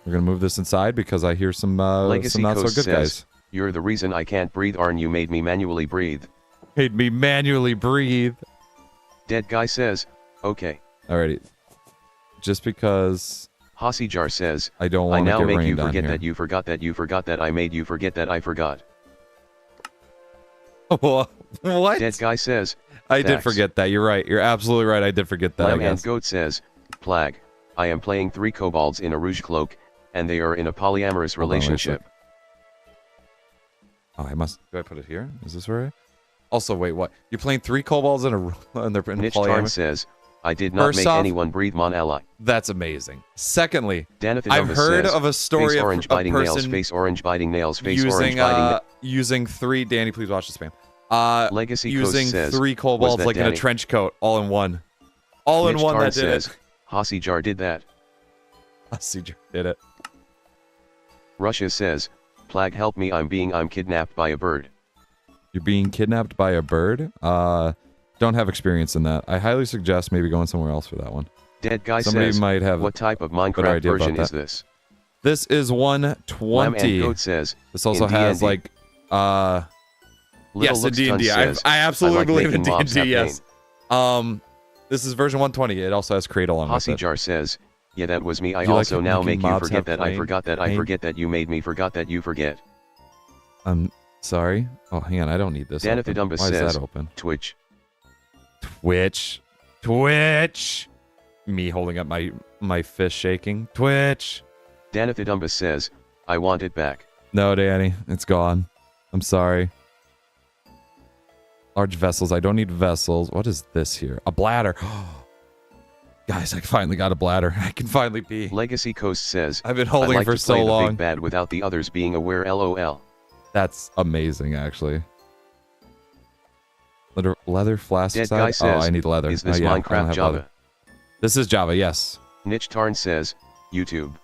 We're gonna move this inside because I hear some not so good guys. You're the reason I can't breathe, Arn. You made me manually breathe. Made me manually breathe. Dead guy says, okay. Alrighty. Just because... Hossyjar says, I don't want to get rained on here. I now make you forget that you forgot that you forgot that I made you forget that I forgot. What? Dead guy says, I did forget that. You're right. You're absolutely right. I did forget that. Lamb and Goat says, Plag, I am playing 3 kobolds in a rouge cloak, and they are in a polyamorous relationship. Oh, I must... Do I put it here? Is this where Also, wait, what? You're playing 3 kobolds in a... and they're in Niche polyamorous? Tarn says, I did not make anyone breathe, mon ally. That's amazing. Secondly, I've I've heard of a story of orange a biting person nails, face orange biting nails, face using, orange biting using 3... Danny, please watch the spam. Legacy using says, 3 kobolds like in a trench coat, all in one. All in one that did it. Hossyjar did that. Hossyjar did it. Russia says, Plag, help me, I'm kidnapped by a bird. You're being kidnapped by a bird? Don't have experience in that. I highly suggest maybe going somewhere else for that one. Dead guy Somebody says, might have what type of Minecraft version is this? This is 120. Goat says, this also has like yes, in D&D. I absolutely believe in D&D. Yes. This is version 120. It also has Cradle on Hossy Jar says, yeah, that was me. I also like now make you forget that I forgot that I forget that you made me forgot that you forget. Sorry. Oh, hang on. I don't need this. Danithidumba Why says, is that open? Twitch. Me holding up my fist shaking. Twitch. Danithidumba says, I want it back. No, Danny. It's gone. I'm sorry. Large vessels. I don't need vessels. What is this here? A bladder. Guys, I finally got a bladder. I can finally pee. Legacy Coast says, I've been holding it for so long. The big bad without the others being aware. LOL. That's amazing, actually. Leather flask Dead side? Guy says, I need leather. Is this Minecraft Java? Leather. This is Java, yes. Niche Tarn says, YouTube.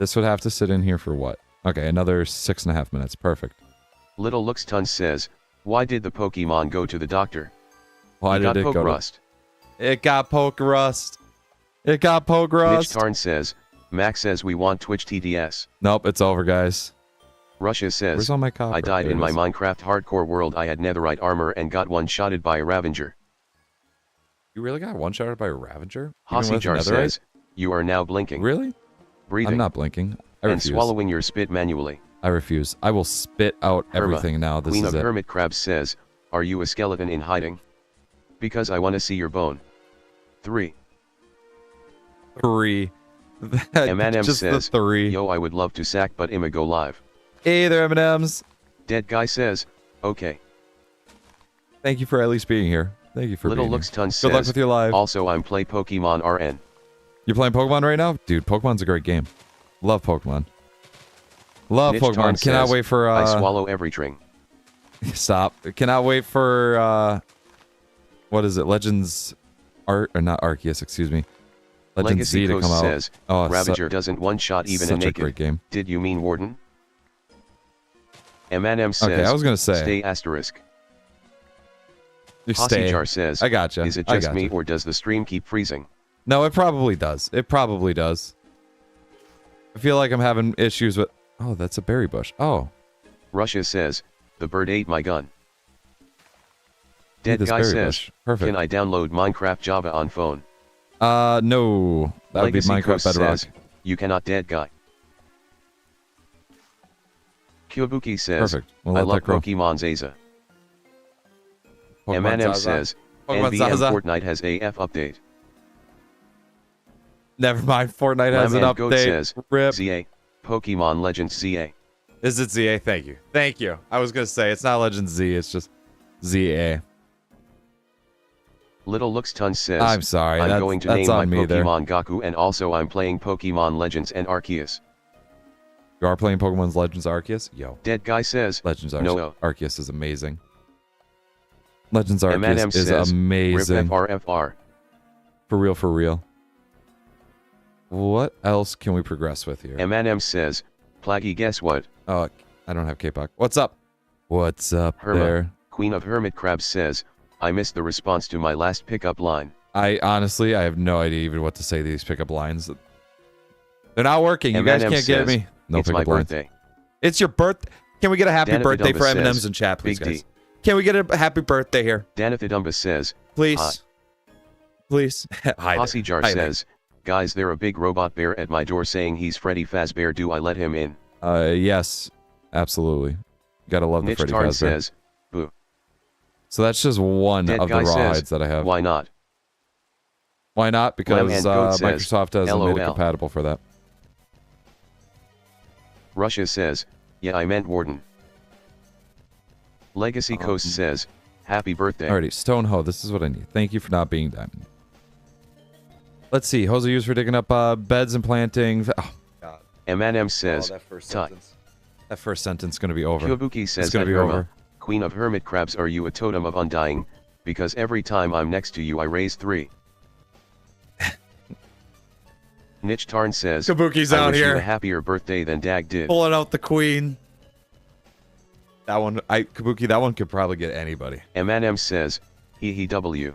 This would have to sit in here for what? Okay, another 6.5 minutes. Perfect. Little Looks Ton says, why did the Pokemon go to the doctor? Why did it go to... Rust. It got poke rust. It got poke rust. Niche Tarn says, Max says we want Twitch TDS. Nope, it's over, guys. Russia says, where's all my copper? I died in my Minecraft hardcore world. I had netherite armor and got one-shotted by a Ravager. You really got one-shotted by a Ravager? Hossy Jar says, you are now blinking. Really? Breathing. I'm not blinking. I refuse. And swallowing your spit manually. I refuse. I will spit out everything now. This Queen is of it. Hermit Crabs says, are you a skeleton in hiding? Because I want to see your bone. 3. M&M says, 3. Yo, I would love to sack but I'ma go live. Hey there, M&Ms. Dead Guy says, okay. Thank you for at least being here. Thank you for Little being Looks here. Ton Good says, luck with your live. Also I'm play Pokemon RN. You're playing Pokemon right now? Dude, Pokemon's a great game. Love Pokemon. Love Niche Pokemon. Tarn Cannot says, wait for I swallow every string. Stop. Cannot wait for what is it? Legends Arc or not Arceus, excuse me. Legends Legacy Z to come out. Says, oh, Ravager doesn't one-shot even a naked. Such a great game. Did you mean Warden? M&M says, okay, I was gonna say. Stay asterisk. You stay. Jar says, I gotcha. Is it just me or does the stream keep freezing? No, it probably does. It probably does. I feel like I'm having issues with... Oh, that's a berry bush. Oh. Russia says, the bird ate my gun. Dead Guy says, perfect. Can I download Minecraft Java on phone? No. That would be Minecraft Bedrock. Says, you cannot. Dead Guy. Kyobuki says, perfect. I love Pokemon Zaza. M&M says, NBM Fortnite has AF update. Never mind, Fortnite has an update. Goat says, RIP. ZA, Pokemon Legends ZA. Is it ZA? Thank you. Thank you. I was going to say, it's not Legends Z, it's just ZA. Little Looks Ton says, I'm sorry, I'm going to name my Pokemon Gaku and also I'm playing Pokemon Legends and Arceus. You are playing Pokemon Legends Arceus? Yo. Dead Guy says, Legends Arceus. No. Arceus is amazing. Legends Arceus is amazing. FRFR. For real, for real. What else can we progress with here? M&M says, Plaggy, guess what? Oh, I don't have K-Pop. What's up? What's up there? Queen of Hermit Crabs says, I missed the response to my last pickup line. I honestly have no idea even what to say to these pickup lines. They're not working. You guys can't get me. No it's pickup my lines. birthday. It's your birthday. Can we get a happy birthday for M&Ms in chat, please, guys? Can we get a happy birthday here? Danithidumba says, please. Please. Hossy Jar says, guys, there a big robot bear at my door saying he's Freddy Fazbear. Do I let him in? Yes. Absolutely. Gotta love the Freddy Fazbear. Says, boo. So that's just one of the raw hides that I have. Why not? Why not? Because Microsoft hasn't made it compatible for that. Russia says, yeah, I meant Warden. Legacy Coast says, happy birthday. Alrighty, Stonehoe, this is what I need. Thank you for not being diamond. Let's see, Jose used for digging up beds and planting. Oh, God. M&M says, that first sentence is going to be over. Kyobuki says, it's going to be over. Queen of Hermit Crabs, are you a totem of undying? Because every time I'm next to you I raise 3. Niche Tarn says, Kabuki's out here. You a happier birthday than Dag did. Pulling out the queen. That one, Kabuki, that one could probably get anybody. M&M says, he W.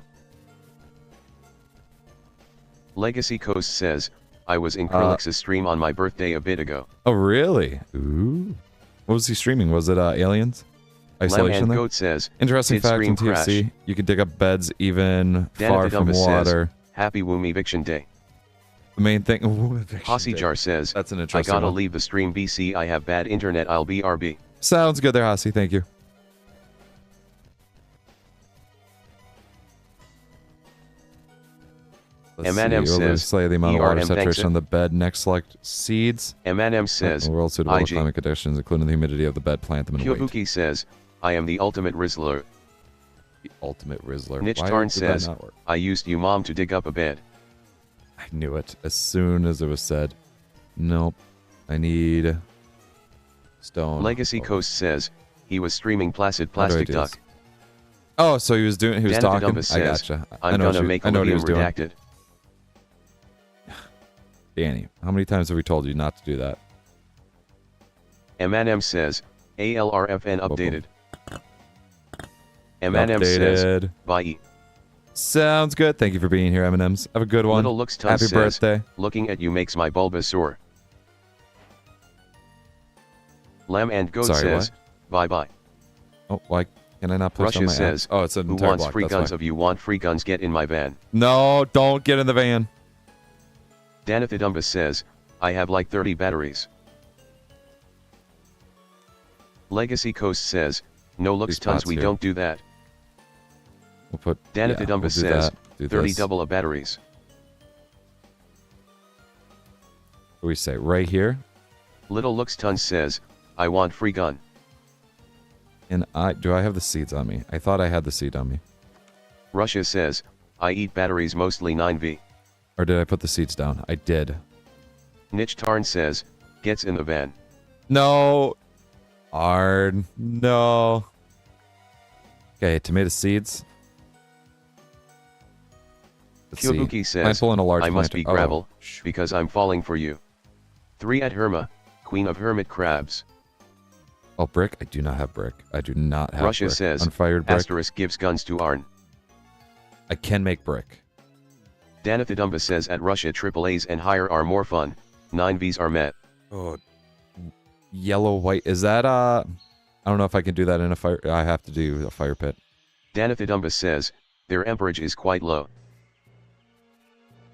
Legacy Coast says, I was in Krillix's stream on my birthday a bit ago. Oh, really? Ooh. What was he streaming? Was it Aliens? Isolation there? Goat says, interesting fact in TFC. Crash. You can dig up beds even far from water. Says, Happy Womb Eviction Day. The main thing... Hossy Jar says, that's an interesting I gotta one. leave the stream BC. I have bad internet. I'll be RB. Sounds good there, Hossy. Thank you. M&M says, slay the amount of water saturation on the bed. Next, select seeds. M&M says, world suitable to climate conditions, including the humidity of the bed. Plant them and wait. Kyobuki says, I am the ultimate Rizzler. The ultimate Rizzler. Niche Tarn says, I used you mom to dig up a bed. I knew it as soon as it was said. Nope. I need stone. Legacy Coast says, he was streaming Placid Plastic Duck. Oh, so he was doing. He was talking. Says, I gotcha. I'm gonna make I know what he was doing. Redacted. Danny, how many times have we told you not to do that? M&M says, ALRFN updated. M&M says, bye. Sounds good. Thank you for being here, M&Ms. Have a good one. Little Looks Happy says, birthday. Looking at you makes my bulbous sore. Lamb and Goat says, bye-bye. Oh, why can I not place Russia on my says, apps? Oh, it's an who entire wants block. free That's guns why. of you want free guns, get in my van. No, don't get in the van. Danithidumbus says, I have like 30 batteries. Legacy Coast says, no looks tons, we don't do that. We'll put Danithidumbus says, 30 double of batteries. What do we say? Right here? Little Looks Tons says, I want free gun. And do I have the seeds on me? I thought I had the seed on me. Russia says, I eat batteries mostly 9V. Or did I put the seeds down? I did. Niche Tarn says, gets in the van. No. Arn. No. Okay, tomato seeds. Kyobuki says, I must be gravel, because I'm falling for you. 3 at Herma, Queen of Hermit Crabs. Oh, brick? I do not have brick. I do not have Russia brick. says, unfired brick. Asterisk gives guns to Arn. I can make brick. Danithidumbus says at Russia AAAs and higher are more fun, 9Vs are met. Oh, yellow, white. Is that, I don't know if I can do that in a fire. I have to do a fire pit. Danithidumbus says, their amperage is quite low.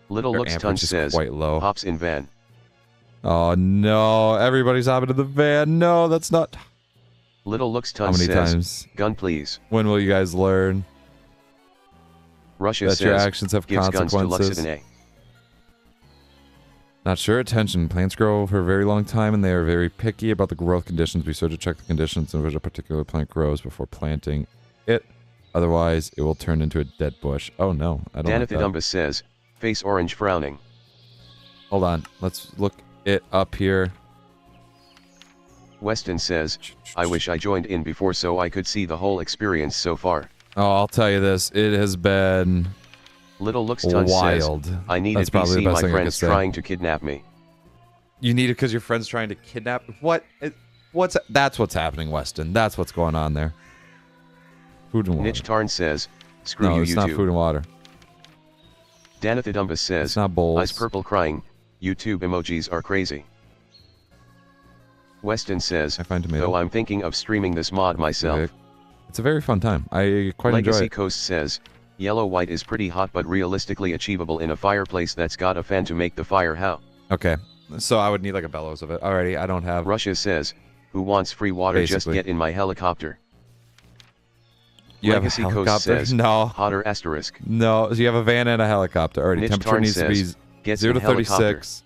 Little Looks Tons says, quite low. hops in van. Oh no, everybody's hopping in the van. No, that's not. Little Looks Tons says, times? Gun please. When will you guys learn? Russia that says, your actions have gives consequences. Guns to Not sure. Attention. Plants grow for a very long time and they are very picky about the growth conditions. Be sure to check the conditions in which a particular plant grows before planting it. Otherwise, it will turn into a dead bush. Oh no, I don't like that. Danithidumbus says, face orange frowning. Hold on. Let's look it up here. Weston says, I wish I joined in before so I could see the whole experience so far. Oh, I'll tell you this. It has been Little Looks Tons wild. Says, I need That's it BC, the best my thing friend's trying to kidnap me. You need it because your friend's trying to kidnap? That's what's happening, Weston. That's what's going on there. Food and water. Niche Tarn says, screw you, it's YouTube. not food and water. Danithidumbus says, it's not bowls. Eyes purple crying, YouTube emojis are crazy. Weston says, though I'm thinking of streaming this mod myself. It's a very fun time. I quite enjoy it. Legacy Coast says, yellow white is pretty hot but realistically achievable in a fireplace that's got a fan to make the fire. How? Okay, so I would need like a bellows of it. Alrighty, I don't have. Russia says, who wants free water? Just get in my helicopter. You Legacy have a Coast helicopter? says, no. Hotter asterisk. No, so you have a van and a helicopter. Alrighty, Niche temperature Tarn needs says, to be 0 to 36.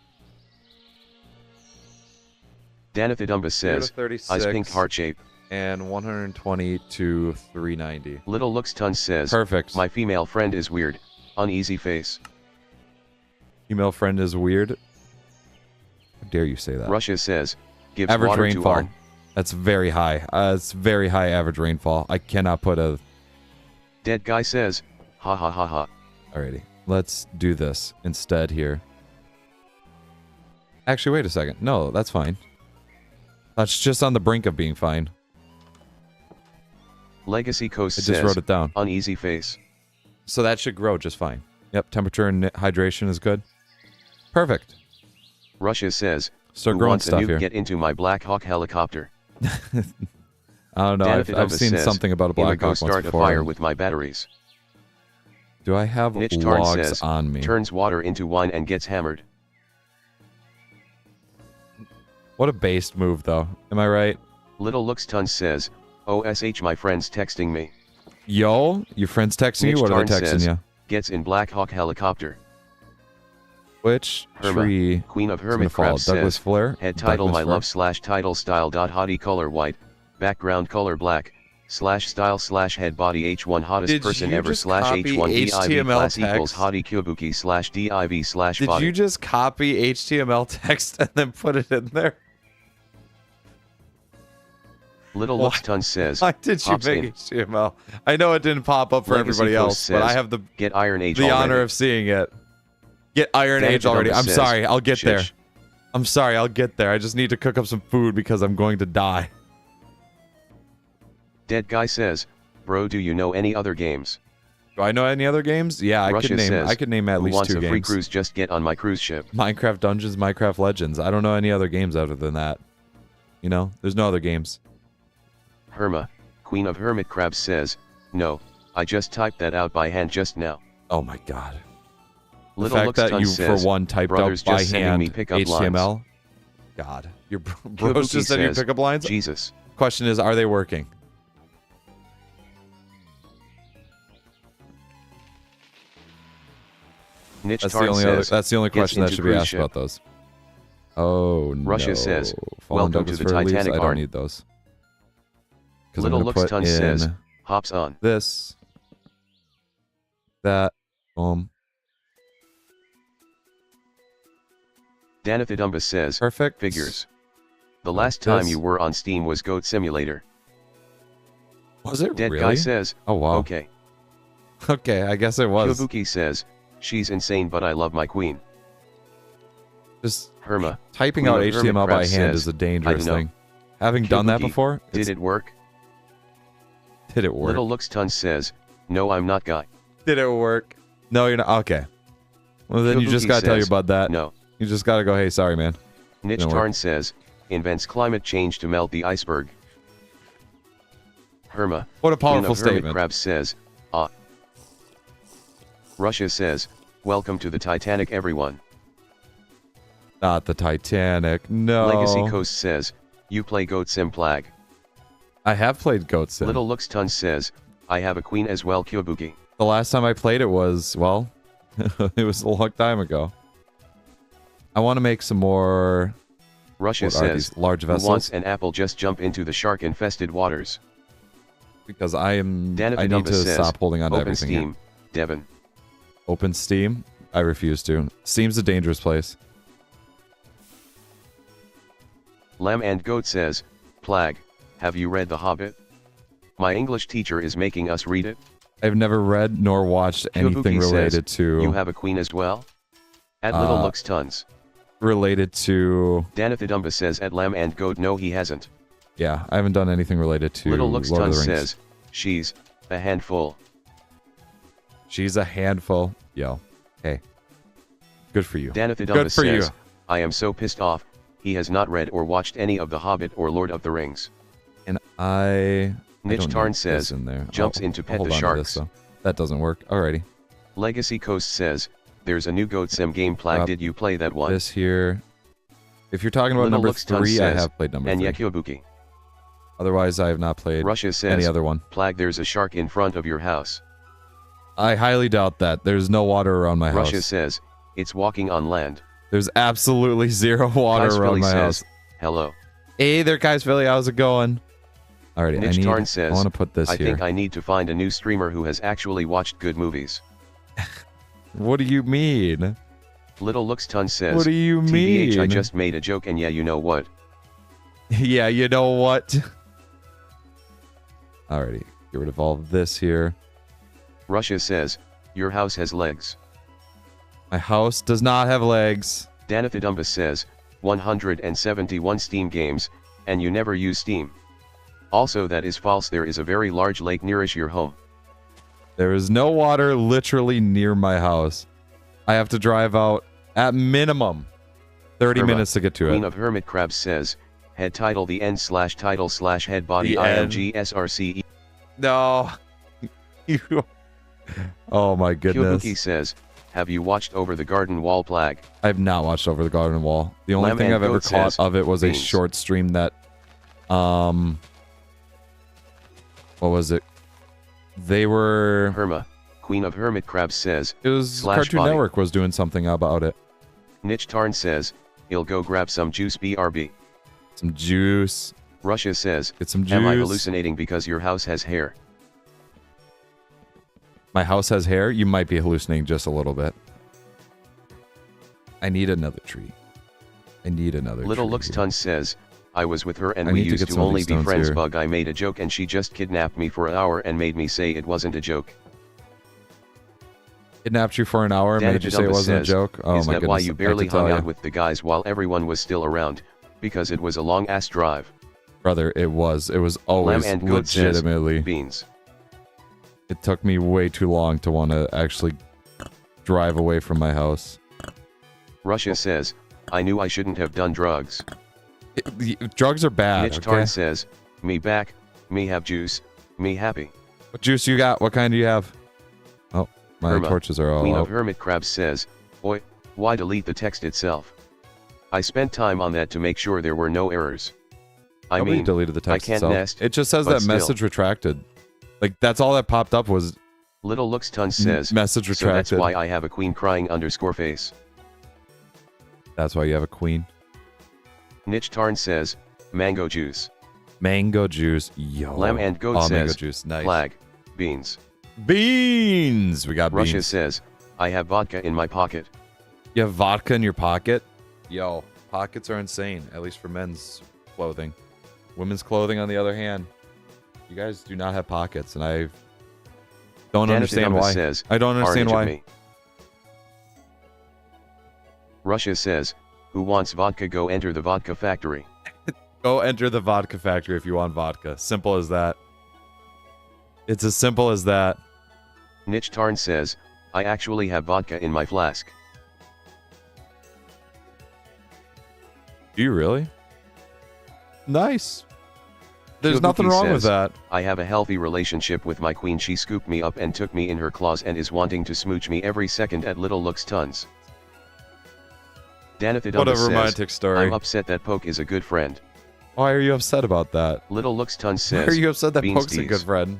Danithidumbus says, eyes pink heart shape. And 120 to 390. Little Looks Tons says, perfect. My female friend is weird. Uneasy face. Female friend is weird. How dare you say that? Russia says, gives average water rainfall. to Arn. That's very high. It's very high average rainfall. I cannot put a. Dead guy says, ha ha ha ha. Alrighty, let's do this instead here. Actually, wait a second. No, that's fine. That's just on the brink of being fine. Legacy Coast I says, just wrote it down. Uneasy face. So that should grow just fine. Yep, temperature and hydration is good. Perfect. Russia says, Start who growing wants a stuff nuke here. Get into my Black Hawk helicopter. I don't know. I've seen says, something about a Black Hawk once start before. a fire with my batteries. Do I have Nichtarn logs says, on me? turns water into wine and gets hammered. What a based move, though. Am I right? Little Looks Tons says, OSH my friends texting me. Yo, your friends texting you? What are they texting says, you? Gets in Black Hawk helicopter. Which tree? Queen of Hermitcraft Douglas says, Flare? head title Douglas my love / title style. Hottie color white, background color black, /style / head body H1 hottest Did person you ever just / copy H1 div HTML class text? equals hottie kubuki /div / Did body. you just copy HTML text and then put it in there? Little Looks Tons says, Why did you make HTML? I know it didn't pop up for everybody else, but I have the get Iron Age the already. honor of seeing it. Get Iron Age already. I'm sorry, I'll get there. I'm sorry, I'll get there. I just need to cook up some food because I'm going to die. Dead Guy says, bro, do you know any other games? Do I know any other games? Yeah, I could name at least 2 games. Who wants a free cruise? Just get on my cruise ship. Minecraft Dungeons, Minecraft Legends. I don't know any other games other than that. You know, there's no other games. Queen of Hermitcraft says, no, I just typed that out by hand just now. Oh my god. The Little fact that you, says, for one, typed out by hand HTML. Lines. God. Your bros just sending you pickup lines? Jesus. Question is, are they working? That's the only question that should be asked about those. Oh no. Russia says, welcome welcome to the Titanic. I don't need those. Little Looks Tons says, hops on. This. That. Boom. Danithidumba says, perfect. Figures. The last time you were on Steam was Goat Simulator. Was it Dead really? Guy says, oh wow. Okay. Okay, I guess it was. Kabuki says, she's insane but I love my queen. Just Queen typing out HTML by hand says, is a dangerous thing. Having done that before? Did it work? Did it work? Little Looks Tons says, no I'm not guy. Did it work? No, you're not. Okay. Well then Kabuki you just gotta tell your bud that. No. You just gotta go, hey, sorry man. Nichtarn says, invents climate change to melt the iceberg. What a powerful statement. Hermitcraft says, Russia says, welcome to the Titanic everyone. Not the Titanic, no. Legacy Coast says, you play Goat Sim Plag. I have played Goat Sim. Little Looks Tons says, I have a queen as well Kyobuki. The last time I played it was, well, it was a long time ago. I want to make some more... Russia says, large vessels? Who wants an apple just jump into the shark-infested waters. Because I need to stop holding on to everything Steam, here. Devin. Open Steam? I refuse to. Steam's a dangerous place. Lamb and Goat says, Plag, have you read The Hobbit? My English teacher is making us read it. I've never read nor watched anything related to... You have a queen as well? At Little Looks Tons. Related to... Danithidumba says at Lamb and Goat no he hasn't. Yeah, I haven't done anything related to Little Looks Lord of Tons the Rings. says, she's a handful. She's a handful. Yo. Hey. Good for you. Danithidumba says, I am so pissed off, he has not read or watched any of The Hobbit or Lord of the Rings. And Nichtarn says, in there. jumps into Pet the Sharks. That doesn't work. Alrighty. Legacy Coast says, there's a new Goat Sim game Plag. Did you play that one? This here. If you're talking about number 3, I have played number 3. And Yakyobuki. Otherwise, I have not played Russia says, any other one. Plag, there's a shark in front of your house. I highly doubt that. There's no water around my house. Russia says, it's walking on land. There's absolutely zero water around my house. Hello. Hey there, Kai's Philly. How's it going? Alrighty, I want to put this here. I think I need to find a new streamer who has actually watched good movies. What do you mean? Little Looks Tons says, what do you mean? TBH, I just made a joke and yeah, you know what? Yeah, you know what? Alrighty, get rid of all of this here. Russia says, your house has legs. My house does not have legs. Danithidumba says, 171 Steam games, and you never use Steam. Also that is false, there is a very large lake nearish your home. There is no water literally near my house. I have to drive out at minimum 30 minutes to get to Queen it. of Hermit Crabs says, head title the end / title / head body IMGSRCE. No. Oh my goodness. Kyobuki says, have you watched Over the Garden Wall Plag? I have not watched Over the Garden Wall. The only thing I've ever caught of it was a short stream that, what was it? They were... Herma, Queen of Hermit Crabs says, it was Cartoon Network was doing something about it. Niche Tarn says, he'll go grab some juice BRB. Some juice. Russia says, get some juice. Am I hallucinating because your house has hair? My house has hair? You might be hallucinating just a little bit. I need another tree. I need another Little tree. Looks Tons says, I was with her and we used to only be friends here. Bug I made a joke and she just kidnapped me for an hour and made me say it wasn't a joke. Kidnapped you for an hour and made you say it wasn't a joke? Oh my goodness. Is that why you barely hung out with the guys while everyone was still around? Because it was a long ass drive. Brother, it was. It was always legitimately. Says, beans. It took me way too long to want to actually drive away from my house. Russia says, I knew I shouldn't have done drugs. Drugs are bad. Niche Tarn says, me back, me have juice, me happy. What juice you got? What kind do you have? Oh, my torches are all Queen out. of Hermit Crabs says, oi, why delete the text itself? I spent time on that to make sure there were no errors. Nobody mean, deleted the text I can't itself. nest, it just says that message retracted. Like, that's all that popped up was... Little Looks Tons says, message retracted. So that's why I have a queen crying _ face. That's why you have a queen. Niche Tarn says, mango juice. Mango juice. Yo. Lamb and Goat says, mango juice. Nice. Flag, beans. Beans! We got beans. Russia says, I have vodka in my pocket. You have vodka in your pocket? Yo, pockets are insane, at least for men's clothing. Women's clothing, on the other hand, you guys do not have pockets, and I don't understand why. Says, I don't understand why. Me. Russia says, who wants vodka, go enter the vodka factory. Go enter the vodka factory if you want vodka. Simple as that. It's as simple as that. Niche Tarn says, I actually have vodka in my flask. Do you really? Nice. There's Kyobuki nothing wrong says, with that. I have a healthy relationship with my queen. She scooped me up and took me in her claws and is wanting to smooch me every second at Little Looks Tons. What a romantic story. I'm upset that Poke is a good friend. Why are you upset about that? Little Looks Tons says, why are you upset that Beans Poke's a good friend?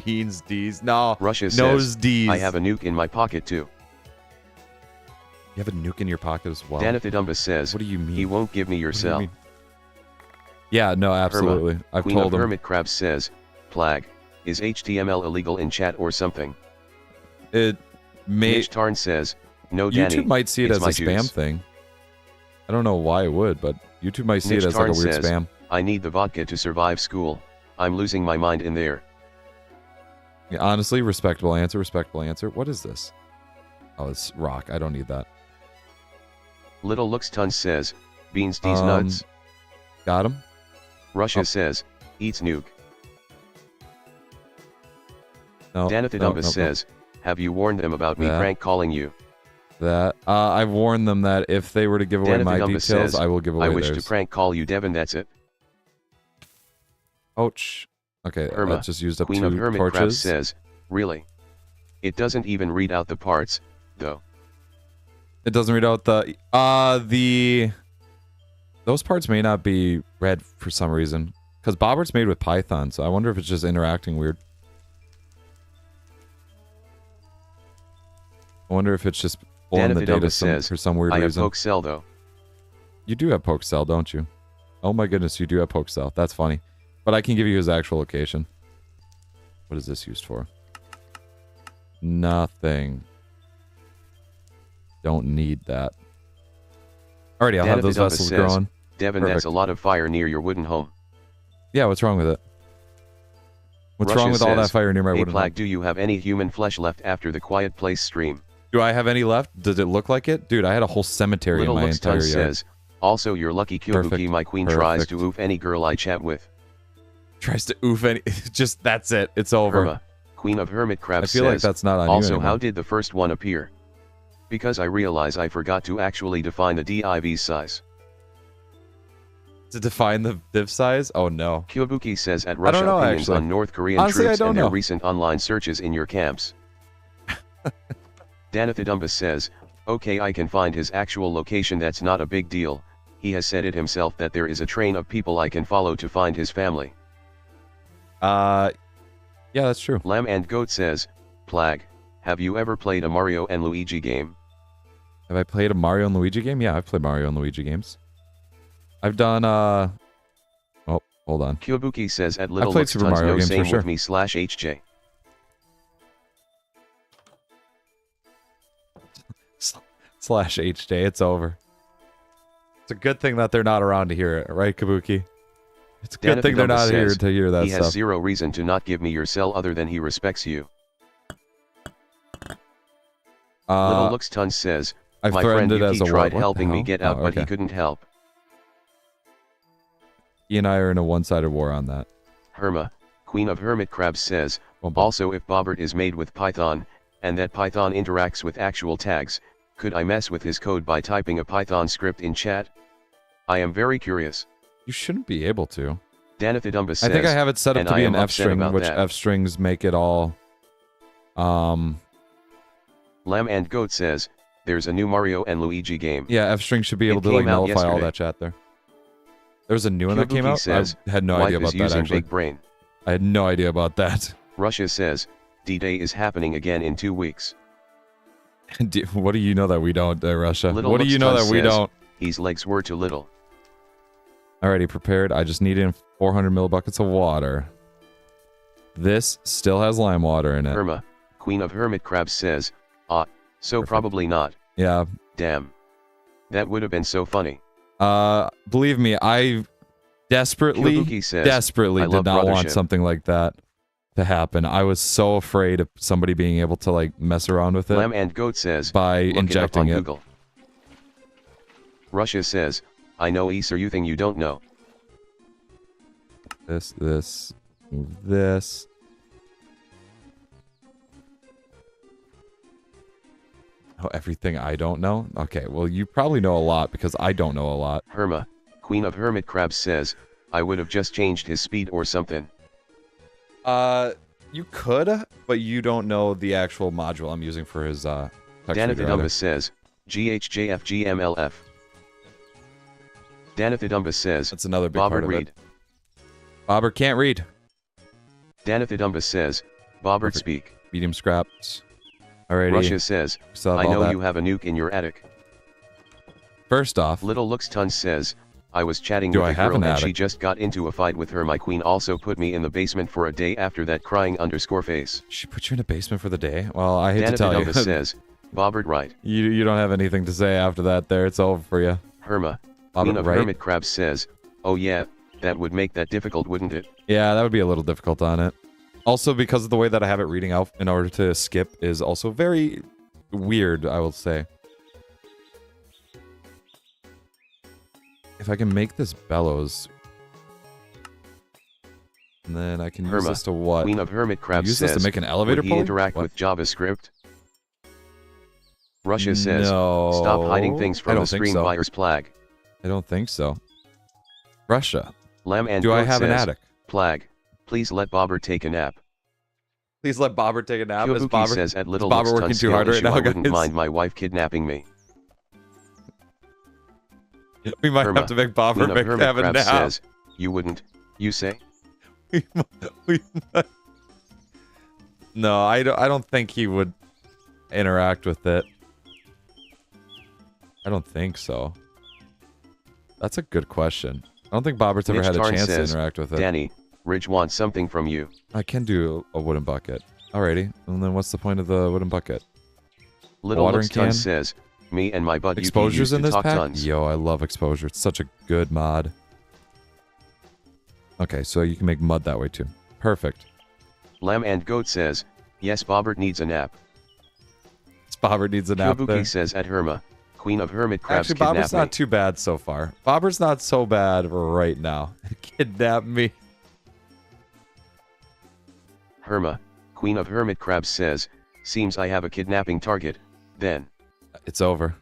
Beans D's. No. Russia Nose says, D's. I have a nuke in my pocket too. You have a nuke in your pocket as well? Danithidumbus says, what do you mean? He won't give me your cell. Yeah, no, absolutely. Herma, I've Queen told him. Hermit Crabs says, Plag, is HTML illegal in chat or something? It may... Niche Tarn says, no, YouTube Danny, might see it as a spam thing. I don't know why it would, but YouTube might see it as like a weird spam. I need the vodka to survive school. I'm losing my mind in there. Yeah, honestly, respectable answer, respectable answer. What is this? Oh, it's rock. I don't need that. Little Looks Tons says, Beans D's nuts. Got him. Russia says, eats nuke. No, Danithidumbus says, have you warned them about me prank calling you? That I've warned them that if they were to give away my details, says, I will give away theirs. I wish to prank call you, Devin. That's it. Ouch. Okay, Herma, I just used up Queen 2 of Hermit torches. Crabs says, really? It doesn't even read out the parts, though. It doesn't read out the those parts may not be read for some reason, because Bobert's made with Python, so I wonder if it's just interacting weird. I wonder if it's just pulling the data for some weird reason. I have Pokecell though. You do have Pokecell, don't you? Oh my goodness, you do have Pokecell. That's funny. But I can give you his actual location. What is this used for? Nothing. Don't need that. Alrighty, I'll have those vessels growing. Devin, that's a lot of fire near your wooden home. Yeah, what's wrong with it? What's wrong with all that fire near my wooden home? Do you have any human flesh left after the Quiet Place stream? Do I have any left? Does it look like it? Dude, I had a whole cemetery in my entire yard. Says, also, you're lucky Kyobuki, my queen, tries to oof any girl I chat with. Tries to oof any... Just, that's it. It's over. Herma, Queen of Hermit Crabs says, I feel like that's not on also, you anymore. how did the first one appear? Because I realize I forgot to actually define the div's size. To define the div size? Oh no. Kyobuki says at Russia opinions actually. on North Korean Honestly, troops and their recent online searches in your camps. Danathidumbus says, okay, I can find his actual location, that's not a big deal. He has said it himself that there is a train of people I can follow to find his family. Yeah, that's true. Lamb and Goat says, Plag, have you ever played a Mario and Luigi game? Have I played a Mario and Luigi game? Yeah, I've played Mario and Luigi games. I've done, oh, hold on. Kyobuki says at Little played Looks Super Tons Mario no games same for sure. with me /HJ. /HJ, it's over. It's a good thing that they're not around to hear it, right, Kabuki? It's a good thing they're not here to hear that stuff. He has zero reason to not give me your cell other than he respects you. Little Looks Tons says, my friend Yuki tried helping me get out, but he couldn't help. He and I are in a one-sided war on that. Herma, Queen of Hermit Crabs says, also if Bobert is made with Python, and that Python interacts with actual tags, could I mess with his code by typing a Python script in chat? I am very curious. You shouldn't be able to. Danathidumbus says, I think I have it set up to be an F-string, which that. F-strings make it all... Lamb and Goat says, there's a new Mario and Luigi game. Yeah, F-string should be able to like nullify all that chat there. There's a new one that came out? Says, I had no idea about that, actually. Big brain. I had no idea about that. Russia says, D-Day is happening again in 2 weeks. What do you know that we don't, Russia? Little what do you know that we don't? His legs were too little. Already prepared. I just need in 400 millibuckets of water. This still has lime water in it. Herma, Queen of Hermit Crabs says, so perfect. Probably not. Yeah. Damn. That would have been so funny. Believe me, I desperately did not want something like that to happen. I was so afraid of somebody being able to like mess around with it. Lamb and Goat says, by injecting it. Google. Russia says, I know Easter you thing you don't know. This, move this. Oh, everything I don't know? Okay, well, you probably know a lot because I don't know a lot. Herma, Queen of Hermit Crabs says, I would have just changed his speed or something. You could, but you don't know the actual module I'm using for his, Danathidumbus says, GHJFGMLF. Danathidumbus says, that's another big Bobert part of read. it. Bobert can't read. Danathidumbus says, Bobert speak. Medium scraps. Alrighty. Russia says, I know you have a nuke in your attic. First off, Little Looks Tons says, I was chatting with a girl and she just got into a fight with her. My queen also put me in the basement for a day after that crying _face. She put you in a basement for the day? Well, I hate to tell you. says, Bobert right. You don't have anything to say after that there. It's over for you. Herma, Queen of Hermit Crabs says, oh yeah, that would make that difficult, wouldn't it? Yeah, that would be a little difficult on it. Also, because of the way that I have it reading out in order to skip is also very weird, I will say. If I can make this bellows, and then I can use this to what? Queen of Hermit Crabs use says, this to make an elevator would he interact with JavaScript? Russia says, stop hiding things from the stream buyer's Plag. I don't think so. Russia. Lamb and Do I have says, an attic? Plag, please let Bobert take a nap. Please let Bobert take a nap. Is Bobert says at Little Looks working too hard right now, I wouldn't mind my wife kidnapping me. We might have to make Bobert have a nap. Says, you wouldn't, you say? No, I don't think he would interact with it. I don't think so. That's a good question. I don't think Bobert's ever had a chance to interact with it. Danny, Ridge wants something from you. I can do a wooden bucket. Alrighty. And then what's the point of the wooden bucket? Little Looks Tons says, me and my bud exposures in this pack? Tons. Yo, I love exposure. It's such a good mod. Okay, so you can make mud that way too. Perfect. Lamb and Goat says, yes, Bobert needs a nap. Bobert needs a nap there. Says at Herma, Queen of Hermit Crabs. Actually, Bobert's not too bad so far. Bobert's not so bad right now. Kidnap me. Herma, Queen of Hermit Crabs says, seems I have a kidnapping target, then. It's over.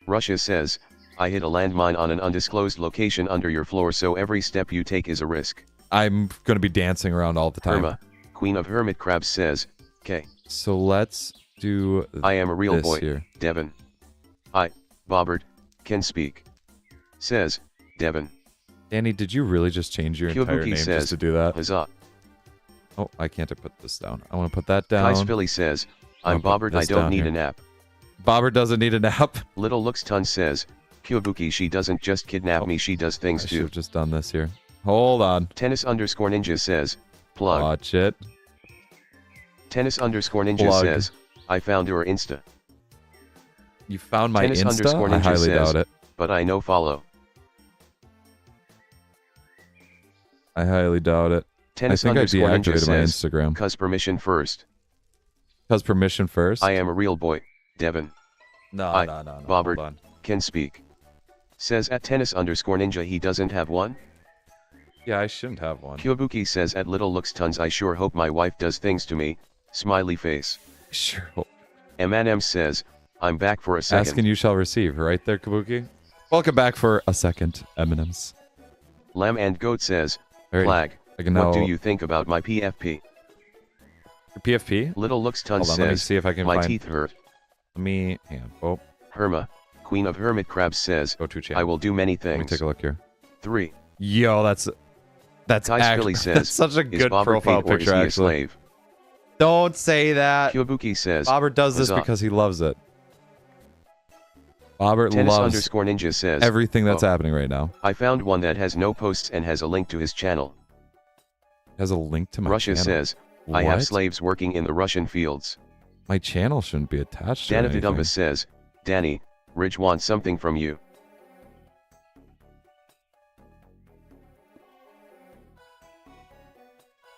Russia says, I hit a landmine on an undisclosed location under your floor, so every step you take is a risk. I'm going to be dancing around all the time. Irma, Queen of Hermit Crabs says, K. So let's do I am a real boy, here. Devin. I, Bobert, can speak. Says, Devin. Danny, did you really just change your entire name says, just to do that? Huzzah. Oh, I can't put this down. I want to put that down. Kais Philly says, I'm Bobert, I don't need a nap. Bobert doesn't need a nap. Little Looks Ton says, Kyobuki, she doesn't just kidnap me, she does things I too. should have just done this here. Hold on. Tennis_ninja says, plug. Watch it. Tennis_ninja Plug. says, I found your Insta. You found my Insta? Tennis_ninja I highly says, doubt it. But I know follow. I highly doubt it. Tennis I think I _ninja deactivated my says, Instagram. Cuz permission first. Cuz permission first? I am a real boy, Devin. No, I, no. Bobert, Hold on. can speak. Says at tennis_ninja he doesn't have one. Yeah, I shouldn't have one. Kyobuki says at Little Looks Tons, I sure hope my wife does things to me, smiley face. Sure. M&M says, I'm back for a second. Ask and you shall receive, right there, Kabuki? Welcome back for a second, M&Ms. Lamb and Goat says, Right. Flag, I can what now... do you think about my PFP? Your PFP? Little Looks Tons Hold on, let me says, see if I can my find... teeth hurt. Let me... Hang on. Oh, Herma, Queen of Hermit Crabs says, go to chat. I will do many Let me things. take a look here. 3. Yo, that's Kais Philly says, that's such a is good Bobert profile paid or is picture, he a actually. slave? Don't say that. Kyobuki says, Bobert does this Huzzah. because he loves it. Bobert loves Tennis_ninja says, everything that's oh, happening right now. I found one that has no posts and has a link to his channel. Has a link to my Russia channel. says, I have What? slaves working in the Russian fields. My channel shouldn't be attached to Dana anything. Vidumba says, Danny, Ridge wants something from you.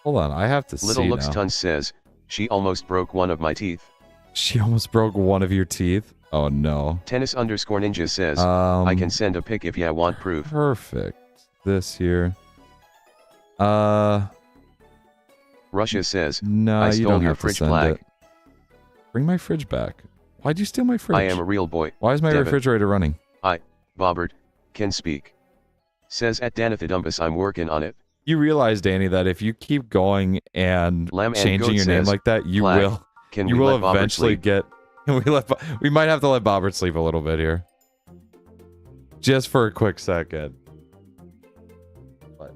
Hold on, I have to Little see Looks now. Tons says, she almost broke one of my teeth. She almost broke one of your teeth? Oh no. Tennis_ninja says, I can send a pic if ya want proof. Perfect. This here. Russia says, No, I you stole don't your have to fridge send flag. it. Bring my fridge back. Why'd you steal my fridge? I am a real boy. Why is my Devin. refrigerator running? I, Bobert, can speak. Says at Danathidumpas, I'm working on it. You realize, Danny, that if you keep going and Lamb and changing Goat your name says, like that, you Flag, will. Can You we will let Bobert eventually sleep? get. We might have to let Bobert sleep a little bit here, just for a quick second. But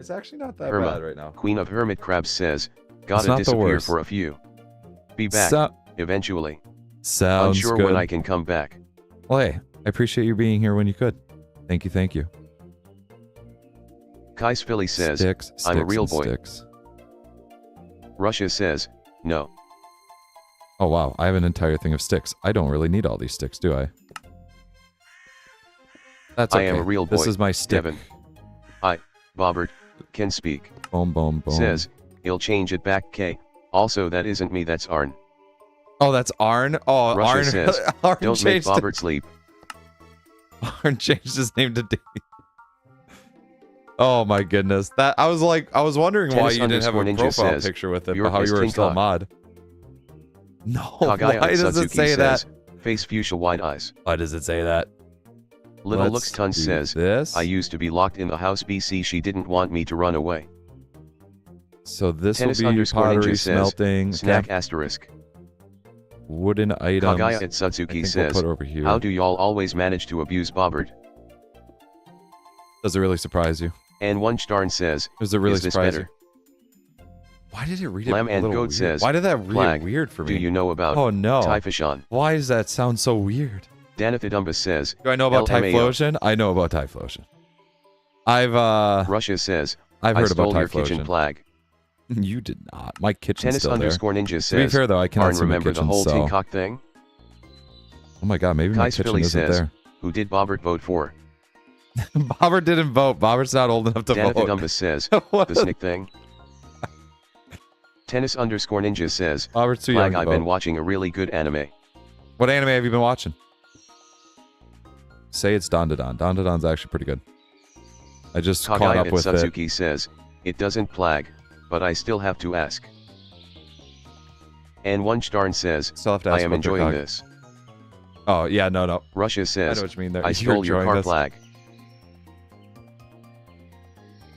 it's actually not that Herma, bad right now. Queen of Hermit Crabs says, It's gotta not the disappear worst. for a few. Be back, eventually. Sounds Unsure good. when I can come back. Well, hey, I appreciate you being here when you could. Thank you, thank you. Kais Philly says, Sticks, I'm a sticks, real and boy. sticks. Russia says, no. Oh wow, I have an entire thing of sticks. I don't really need all these sticks, do I? That's okay. I am a real boy. This is my stick. Devin. I, Bobert, can speak. Boom, boom, boom. Says, he'll change it back K. Also that isn't me, that's Arn. Oh, that's Arn? Oh, Russia Arn. says, Arn don't make changed Bobert sleep. Arn changed his name to Davey. Oh my goodness. That I was wondering why you didn't have a Tennis_ninja profile says, picture with it, "You're but how you were King still a Cock." mod. No, Kagaya why does it Satsuki say that? says, face fuchsia wide eyes. Why does it say that? Little Let's Looks Ton do says, this. I used to be locked in the house BC, she didn't want me to run away. So this will be Tennis_ninja pottery, says, smelting, snack asterisk. wooden items. Kagaya at I Satsuki think we'll says, put over here. how do y'all always manage to abuse Bobert? Does it really surprise you? And one Starn says, Does it really is this surprise better? you? Why did it read it Lamb a and little Goat weird? says, Why did that read Flag, weird for me? Do you know about Oh no. Typhushan? Why does that sound so weird? Danathidumba says, Do I know about LMAO. Typhlosion? I know about Typhlosion. I've Russia says, heard I about stole your kitchen Typhlosion. flag. You did not. My kitchen's still there. Tennis_ninja To be says, fair though, I cannot Arn, see my remember kitchen, the whole so... Tincock thing? Oh my god, maybe my Kais kitchen Philly isn't says, there. who did Bobert vote for? Bobert didn't vote. Bobert's not old enough to vote. Danathidumba says, What? the snick thing? Tennis_ninja says, Bobert's too young Flag, to I've vote. been watching a really good anime. What anime have you been watching? Say it's Dandadan. Dandadan's actually pretty good. I just caught Kagaya up at with it. Satsuki says, it doesn't Plag, but I still have to ask. And one Starn says, Still have to I ask am about enjoying Tiktok. this. Oh, yeah, no. Russia I says, know what you mean there. I You're stole your enjoying car this. flag.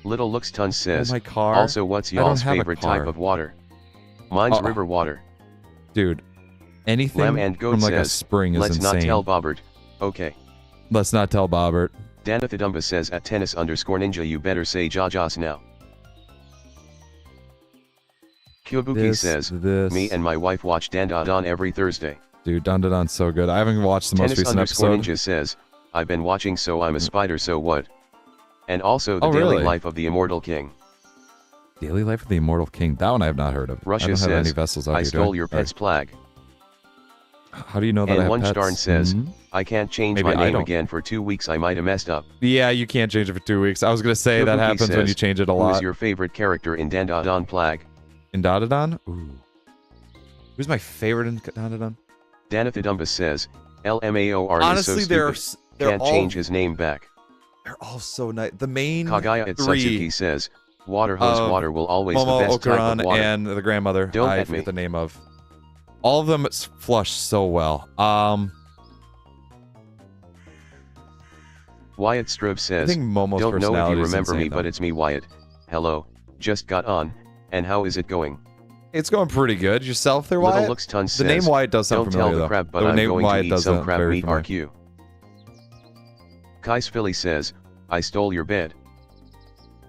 Little Looks Tons says, my car? also what's I don't y'all's have a favorite type car. of water? Mine's river water. Dude, anything Lamb and Goat from like says, a spring is let's insane. not tell Bobert. Okay. Let's not tell Bobert. Danathidumba says at tennis_ninja you better say Jajas now. Kyobuki says, me and my wife watch Dandadan every Thursday. Dude, Dandadan's so good. I haven't watched the most recent episode. Tennis_ninja says, I've been watching so I'm a spider so what? And also the Oh, daily really? life of the immortal king. Daily Life of the Immortal King. That one I have not heard of. Russia I don't have says, any vessels out I here, stole do your pet's Plag. How do you know that I And have one pets? Starn says, Mhm. I can't change Maybe my I name don't. again for 2 weeks, I might have messed up. Yeah, you can't change it for 2 weeks. I was going to say that Kyobuki happens when says, you change it a Who lot. is your favorite character in Dandadan Plag? In Dandadan? Ooh. Who's my favorite in Dandadan? Danathidumba says, LMAOR Honestly, is so stupid, they're can't all, change his name back. They're all so nice. The main Kagaya at three Satsuki says, water hose water will always Momo, the best type Okuran, of water. and the grandmother. Don't I at me. forget the name of. All of them flush so well. Wyatt Strobe I says, think Momo's don't know if personality you is remember me insane, but though. it's me Wyatt. Hello, just got on, and how is it going? It's going pretty good. Yourself there, Little Wyatt? Looks Tons The name says, Wyatt does sound don't familiar, tell the though. crab but The I'm name going Wyatt to eat does some sound crab very meat familiar. RQ. Kai's Philly says, I stole your bed.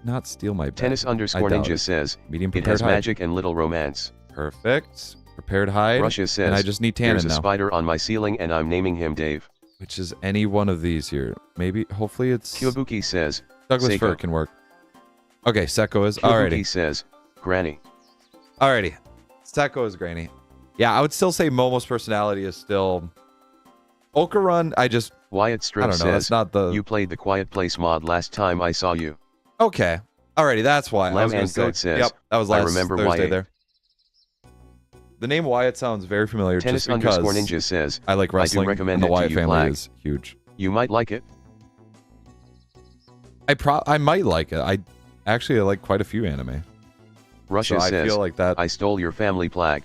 Not steal my bed. Tennis_ninja says, Medium it prepared has hide. magic and little romance. Perfect. Prepared hide. Russia says, and I just need tannin there's a now. spider on my ceiling and I'm naming him Dave. Which is any one of these here. Maybe, hopefully it's... Kyobuki says, Douglas Seiko. fir can work. Okay, Seko is... Kyobuki Alrighty. says, Granny. Alrighty. Seko is Granny. Yeah, I would still say Momo's personality is still... Okuran, I just... Wyatt I Strip don't know, says, that's not the... you played the Quiet Place mod last time I saw you. Okay. Alrighty, that's why. I Lamb was gonna and say. Goat says, Yep, that was last I remember Thursday Wyatt. there. The name Wyatt sounds very familiar just because Tennis_ninja says, I like I do wrestling, recommend and the it to Wyatt you, family Plag. is huge. You might like it. I might like it. I like quite a few anime. Russia So I says, feel like that... I stole your family Plag.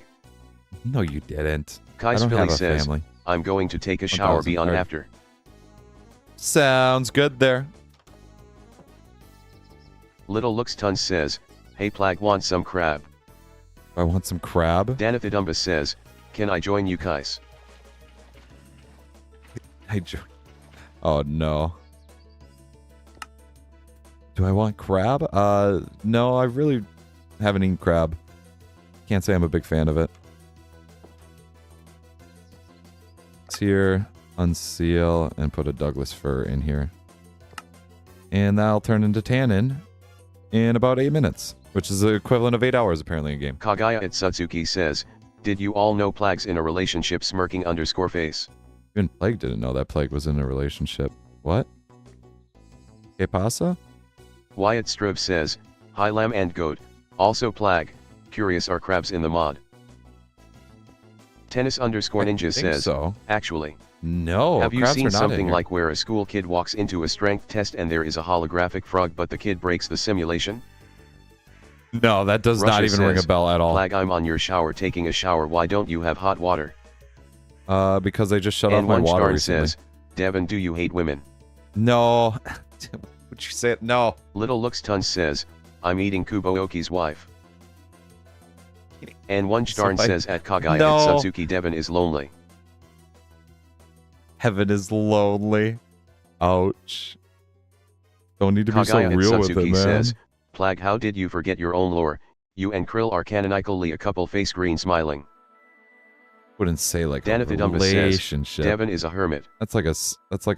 No, you didn't. I Kai's don't Philly have a says, family. I'm going to take a shower 1000. be on Alright. after. Sounds good there. Little Looks Tons says, hey Plag want some crab. I want some crab. Danathidumba says, can I join you Kais? Oh no. Do I want crab? No, I really haven't eaten crab. Can't say I'm a big fan of it. It's here, unseal, and put a Douglas fir in here. And that'll turn into tannin in about 8 minutes, which is the equivalent of 8 hours apparently in game. Kagaya at Satsuki says, did you all know Plag's in a relationship smirking_face? Even Plague didn't know that Plague was in a relationship. What? Que pasa? Wyatt Strobe says, hi Lamb and Goat, also Plag, curious are crabs in the mod. Tennis_ninja says, so. Actually. No, have you crabs seen are not in something here. like where a school kid walks into a strength test and there is a holographic frog but the kid breaks the simulation? No, that does Russia not even ring a says, bell at all. Plag, I'm on your shower taking a shower, why don't you have hot water? Because they just shut off And my one water Starn recently. says, Devin, do you hate women? No. Would you say it? No. Little Looks Tons says, I'm eating Kubo Oki's wife. And one Starn says at Kagaya No. at Satsuki, Devin is lonely. Heaven is lonely. Ouch. Don't need to be so Kagaya at real with it, Satsuki man. says, Plag, how did you forget your own lore? You and Krill are canonically a couple, face green smiling. Wouldn't say like a Danathidumba says, relationship. Devin is a hermit. That's like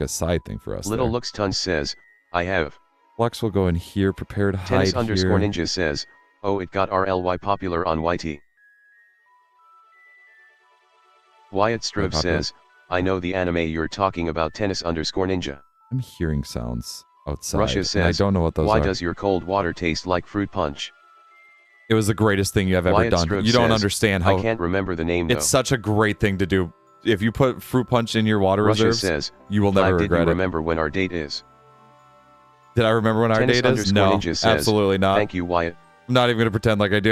a side thing for us. Little there. Looks Tons says, I have. Flux will go in here. Prepared hide here. Tennis_ninja says, oh, it got RLY popular on YT. Wyatt Strobe says, I know the anime you're talking about, Tennis_ninja. I'm hearing sounds outside. Russia and says, I don't know what those why are. does your cold water taste like fruit punch? It was the greatest thing you have ever Wyatt done. Strobe You don't says, understand how I can't remember the name though. it's such a great thing to do. If you put fruit punch in your water Russia reserves, says, you will never Plag, did regret you it. remember when our date is? Did I remember when our date is? No, Tennis_ninja says, absolutely not. Thank you, Wyatt. I'm not even going to pretend like I do.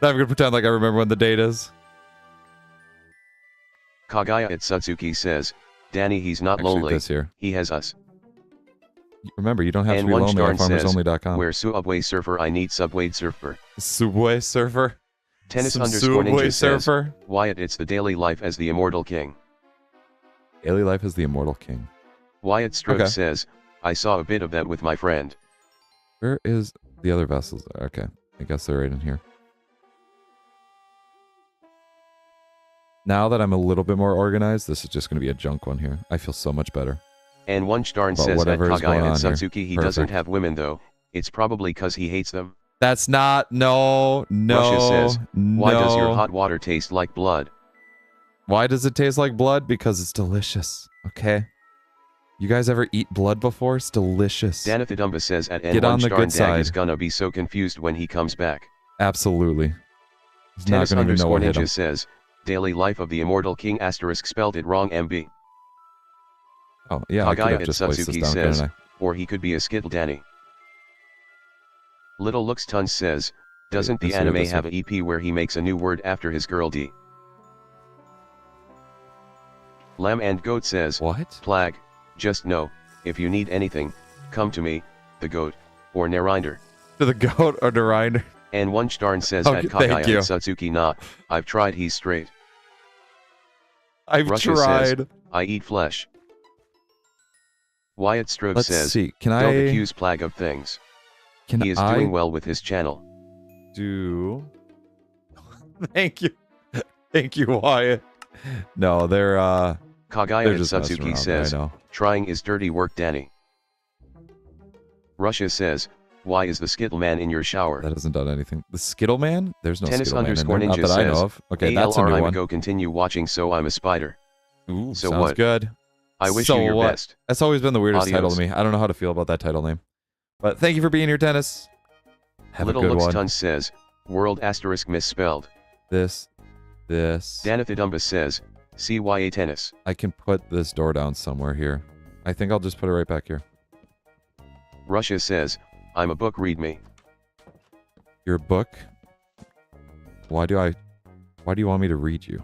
Not even going to pretend like I remember when the date is. Kagaya at Satsuki says, Danny, he's not Actually, lonely. this here. He has us. Remember, you don't have to And be one lonely at Starn says, farmersonly.com. where Subway Surfer, I need Subway Surfer. Subway Surfer? Tennis Some _ Subway Ninja Surfer? says, Wyatt, it's the daily life as the immortal king. Daily life is the immortal king. Wyatt Stroke Okay. says, I saw a bit of that with my friend. Where is the other vessels? Okay, I guess they're right in here. Now that I'm a little bit more organized, this is just going to be a junk one here. I feel so much better. And one Starn About says at whatever is going Kagaya and on here. Satsuki he Perfect. doesn't have women though. It's probably cause he hates them. That's not, no, Russia says, why does your no. hot water taste like blood? Why does it taste like blood? Because it's delicious, okay? You guys ever eat blood before? It's delicious. Danathidumba says at Get on N1 the Starn good Dag side. is gonna be so confused when he comes back. Absolutely. He's not Tennis going to even know _ what hit Ninja him. says, daily life of the immortal king asterisk spelled it wrong MB. Oh, yeah, I could Kagaya have at just placed this Satsuki down, says, couldn't or he could be a Skittle Danny. Little Looks Tons says, doesn't the This here, anime this have here. an EP where he makes a new word after his girl D? Lamb and Goat says, What? Plag, just know, if you need anything, come to me, the goat, or Narinder. To the goat or the rinder? And one Starn says Okay, at thank Kagaya you. at Satsuki nah, I've tried, he's straight. I've Russia tried. says, I eat flesh. Wyatt Stroke Let's says, see. Can don't I accuse Plag of things. Can He is I doing well with his channel. do? Thank you, thank you, Wyatt. No, they're Kagaya they're at just messing Satsuki around, says, I know. trying is dirty work Danny. Russia says, why is the Skittle Man in your shower? That hasn't done anything. The Skittle Man? There's no Tennis Skittle Man in _ there, not Ninja that I says, know of. Okay, that's a ALR new I'ma one. go continue watching so I'm a spider. Ooh, So sounds what? good. I wish So you your what? best. That's always been the weirdest title Adios. to me. I don't know how to feel about that title name. But thank you for being here, Tennis. Have Little a good Looks one. Tons says, world asterisk misspelled. This. Danathidumba says, CYA tennis. I can put this door down somewhere here. I think I'll just put it right back here. Russia says, I'm a book, read me. Your book? Why do you want me to read you?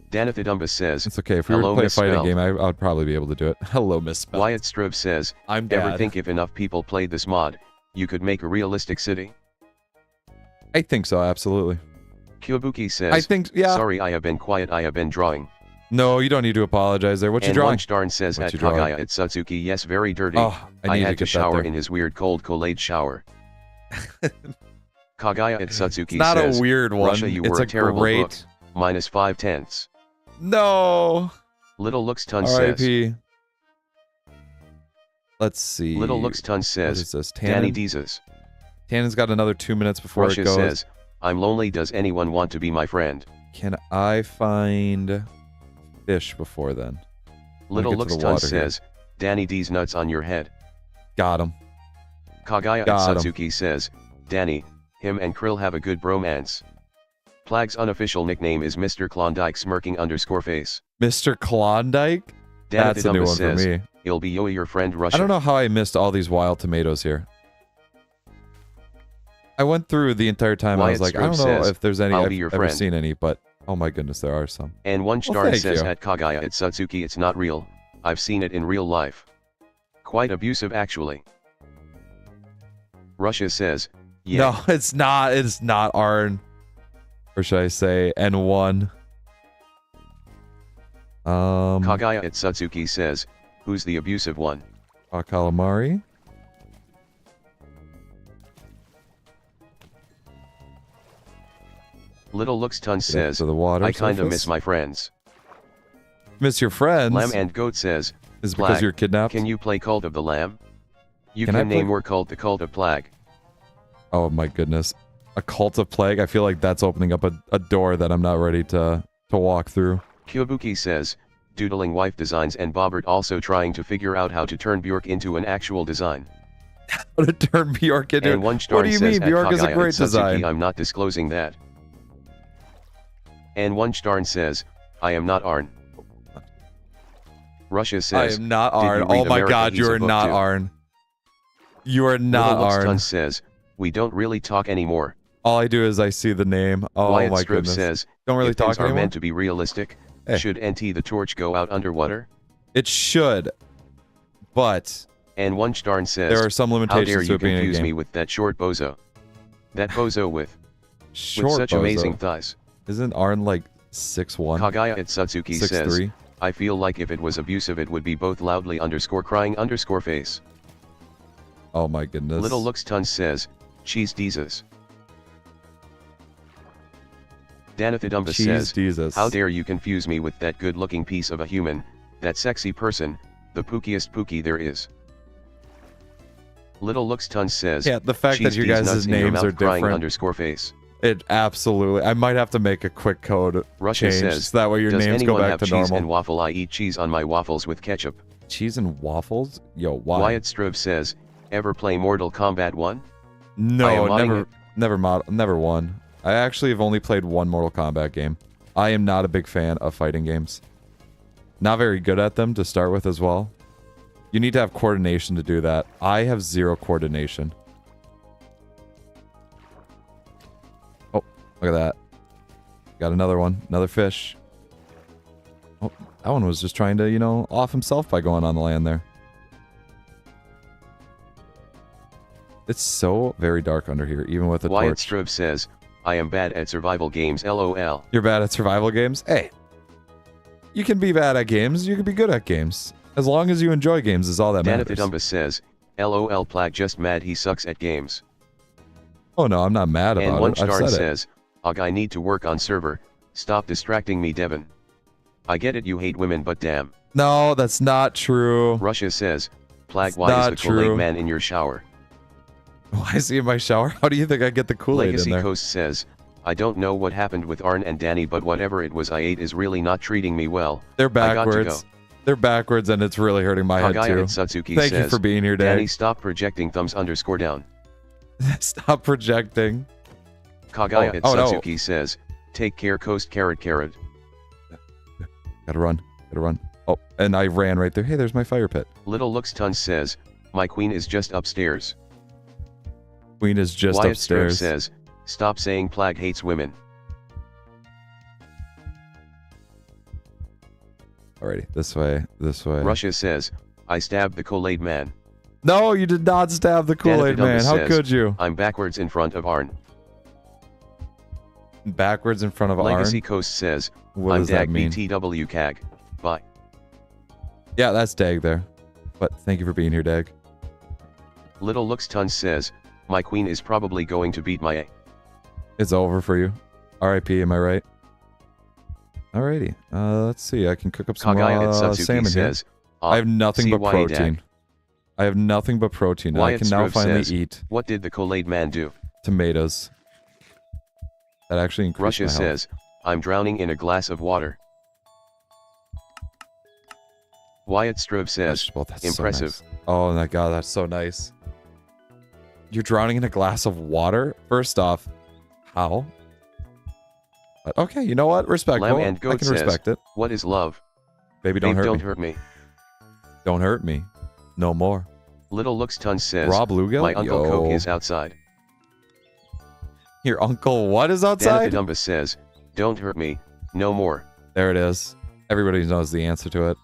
Danathidumba says, It's okay. If we were to hello, play a fighting misspelled. game, I would probably be able to do it. Hello, misspelled. Wyatt Strobe says, I'm ever dad. think if enough people played this mod, you could make a realistic city? I think so, absolutely. Kyobuki says, I think, yeah. sorry I have been quiet, I have been drawing. No, you don't need to apologize there. What you And drawing? Lunchdorn says What at you drawing? Kagaya at Satsuki, yes, very dirty. Oh, I need had to get that shower there. in his weird cold Kool-Aid shower. Kagaya at Satsuki It's not says, a weird one. Russia, you it's were a a terrible great... book. -5/10. No. Little Looks Ton says, R.I.P. Let's see. Little Looks Ton What says, is this? Danny Tannen? Deezes. Tannen's got another 2 minutes before Russia it goes. says, I'm lonely, does anyone want to be my friend? Can I find fish before then? Little get to Looks the Ton water here. says, Danny D's nuts on your head. Got him. Kagaya at Got 'em. Satsuki says, Danny, him and Krill have a good bromance. Plag's unofficial nickname is Mr. Klondike smirking _face. Mr. Klondike? That's a new Danathidumba one says, for me. He'll be yo your friend Russia. I don't know how I missed all these wild tomatoes here. I went through the entire time. I was Wyatt like, I don't Strobe know says, if there's any I'll I've be your ever friend. seen any, but oh my goodness, there are some. And one Well, star thank says you. at Kagaya at Satsuki, it's not real. I've seen it in real life. Quite abusive actually. Russia says, yeah. No, it's not. It's not Arn. Or should I say N1? Kagaya at Satsuki says, who's the abusive one? Calamari. Little Looks Ton says, to the water I kinda surface. miss my friends. Miss your friends? Lamb and Goat says, Is it because Plag, you're kidnapped? Can you play Cult of the Lamb? You Can can, I name play- your cult the Cult of Plag. Oh my goodness. A cult of plague? I feel like that's opening up a door that I'm not ready to walk through. Kyobuki says, doodling wife designs and Bobert also trying to figure out how to turn Bjork into an actual design. How to turn Bjork into... And one What do you mean? says at Bjork is a Kagaya great at Satsuki, design. I'm not disclosing that. And one Starn says, I am not Arn. Russia I says, am not "Did you Arn. read Oh my America? god, He's you a are book not too." Arn. You are not Little Looks Arn. Ton says, we don't really talk anymore. All I do is I see the name. Oh Wyatt my Strobe goodness. says, Don't really if things talk are anymore? meant to be realistic, Hey. Should NT the torch go out underwater? It should, but And one Starn says, there are some how limitations dare to you it being a confuse game. me with that short bozo? That bozo with Short such bozo. amazing thighs. Isn't Arn like 6'1"? Kagaya at Satsuki 6'3"? says, I feel like if it was abusive it would be both loudly _ face. Oh my goodness. Little Looks Tons says, cheese Jesus. Danathidumba says, Jesus. how dare you confuse me with that good looking piece of a human, that sexy person, the pookiest pookie there is. Little Looks Tons says, yeah, the fact that cheese you these guys' nuts in your names mouth are different. _ face. It absolutely. I might have to make a quick code Russia change says, so that way your does names go anyone back have to cheese normal. and waffle? I eat cheese on my waffles with ketchup. Cheese and waffles? Yo, why? Wyatt Strove says, ever play Mortal Kombat 1? No, I am modding never won. I actually have only played one Mortal Kombat game. I am not a big fan of fighting games. Not very good at them to start with as well. You need to have coordination to do that. I have zero coordination. Oh, look at that. Got another one. Another fish. Oh, that one was just trying to, you know, off himself by going on the land there. It's so very dark under here, even with a Wyatt torch. Strove says, I am bad at survival games LOL. You're bad at survival games? Hey. You can be bad at games, you can be good at games. As long as you enjoy games is all that matters. Danathidumba says, LOL Plag just mad he sucks at games. Oh no, I'm not mad And about one it. I've Starn said it. says, Ugh, I need to work on server. Stop distracting me, Devin. I get it, you hate women, but damn. No, that's not true. Russia says, Plag, It's why is not the true. Kool-Aid man in your shower? Why is he in my shower? How do you think I get the Kool-Aid in Legacy there? Coast says, I don't know what happened with Arn and Danny, but whatever it was I ate is really not treating me well. They're I got to backwards. go. They're backwards and it's really hurting my head Kagaya too. at Satsuki Thank says, you for being here, Danny, Dad. stop projecting thumbs _ down. Stop projecting. Kagaya at oh, no. Satsuki says, take care Coast carrot. Gotta run. Gotta run. Oh, and I ran right there. Hey, there's my fire pit. Little Looks Tons says, my queen is just upstairs. Queen is just Wyatt Strove upstairs. says, stop saying Plag hates women. Alrighty, this way, this way. Russia says, I stabbed the Kool-Aid man. No, you did not stab the Kool-Aid Danathidumba man. How says, could you? I'm backwards in front of Arn. Backwards in front of Legacy Arn? Coast says, What I'm does that Dag mean? BTW CAG. Bye. Yeah, that's Dag there. But thank you for being here, Dag. Little Looks Tons says, my queen is probably going to beat my A. It's over for you. R.I.P. Am I right? Alrighty. Let's see. I can cook up some Kagaya at raw Satsuki salmon here. says, I have nothing but CYA protein. Dag. I have nothing but protein. I Wyatt can now Strove finally says, eat what did the Kool-Aid man do? tomatoes. That actually increased Russia my health. says, I'm drowning in a glass of water. Wyatt Strove says, Vegetable, that's impressive. So nice. Oh my god, that's so nice. You're drowning in a glass of water? First off, how? But okay, you know what? Respectful. Lamb and I Goat can says, respect it. what is love? Baby, don't Babe, hurt don't me. hurt me. Don't hurt me. No more. Little Looks Tons says, Raw bluegill? my Uncle Yo. Coke is outside. Your uncle what is outside? Danathidumba says, don't hurt me, no more. There it is. Everybody knows the answer to it.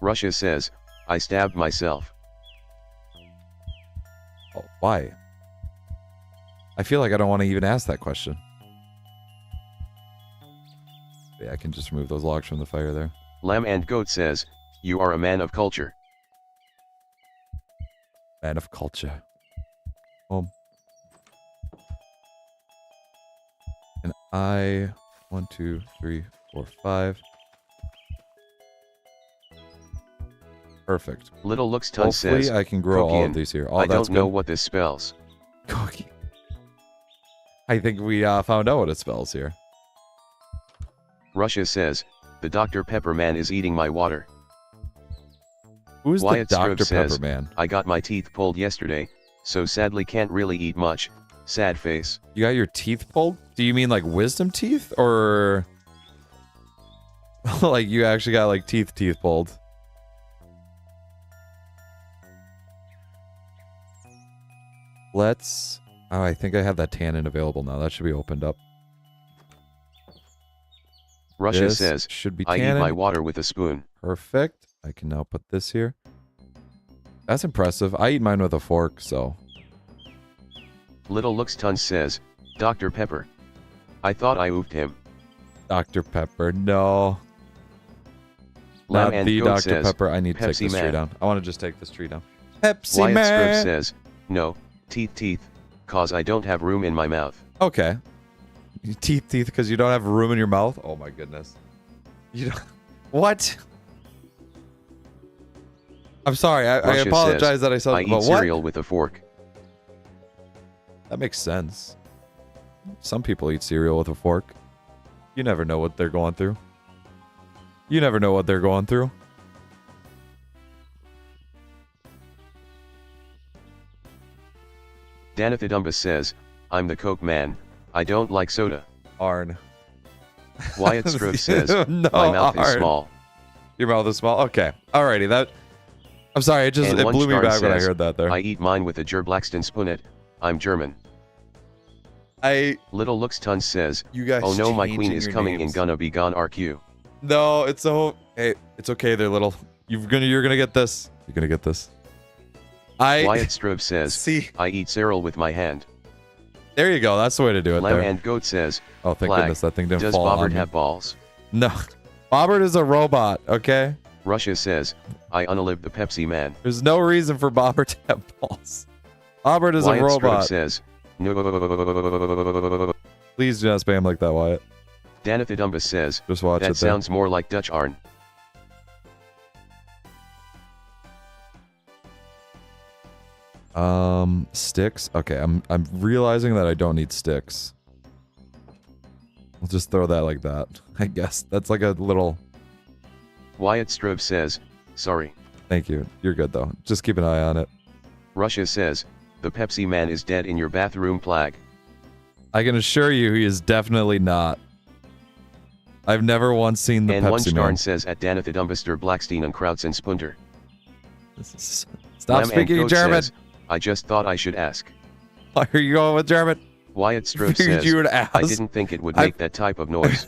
Russia says, I stabbed myself. Oh, why? I feel like I don't want to even ask that question. Yeah, I can just remove those logs from the fire there. Lamb and Goat says, you are a man of culture. Man of culture. Home. And I... 1, 2, 3, 4, 5. Perfect. Little Looks Tons Hopefully says, I can grow all Cocaine. of these here. Oh, I that's don't know good. what this spells. Cookie. I think we found out what it spells here. Russia says, the Dr. Pepper man is eating my water. Who's Wyatt the Strove Dr. Pepper says, man? I got my teeth pulled yesterday, so sadly can't really eat much. Sad face. You got your teeth pulled? Do you mean like wisdom teeth? Or... like you actually got like teeth pulled? Let's... Oh, I think I have that tannin available now. That should be opened up. Russia This says, should be I eat cannon. my water with a spoon. Perfect. I can now put this here. That's impressive. I eat mine with a fork, so. Little Looks Tons says, Dr. Pepper. I thought I oofed him. Dr. Pepper, no. Lamb Not and the Goat Dr. says, Pepper. I need to take Pepsi this tree Man. down. I want to just take this tree down. Pepsi Wyatt Man. Strip says, no, teeth, cause I don't have room in my mouth. Okay. Teeth, because you don't have room in your mouth? Oh my goodness. You don't... What? I'm sorry. I Russia apologize says, that I said I eat but cereal what? with a fork. That makes sense. Some people eat cereal with a fork. You never know what they're going through. You never know what they're going through. Danithidumbus says, I'm the Coke man. I don't like soda. Arn. Wyatt Strip says, No, my mouth is Arn. small. Your mouth is small? Okay. Alrighty. That. I'm sorry. It And one blew me star back when I says, heard that there. I eat mine with a Gerblaxton spoonette. I'm German. Little Looks Tons says, You guys. oh no, my queen changing is your coming names. and gonna be gone RQ. No, it's so. Hey, it's okay there, little. You're gonna get this. You're gonna get this. Wyatt Strip says, see. I eat cereal with my hand. There you go. That's the way to do it. Lamb There. and Goat says, Oh, thank Flag, goodness that thing didn't does fall on Bobert me. have balls? No, Bobert is a robot. Okay. Russia says, I unalive the Pepsi man. There's no reason for Bobert to have balls. Bobert is Wyatt a Strip robot. says, no. Please do not spam like that, Wyatt. Danithidumbus says, Just watch that it there. sounds more like Dutch Arn. Sticks. Okay, I'm realizing that I don't need sticks. I'll just throw that like that. I guess that's like a little. Wyatt Strip says, sorry. Thank you. You're good though. Just keep an eye on it. Russia says, the Pepsi man is dead in your bathroom, Plag. I can assure you, he is definitely not. I've never once seen the And one Pepsi Man. Starn says at Danithidumbus der Blackstein und Krauts and Spunter. Stop Lamb and speaking Goat German. says, I just thought I should ask. Why are you going with German? Wyatt Strip Figured says, you would ask. I didn't think it would make that type of noise.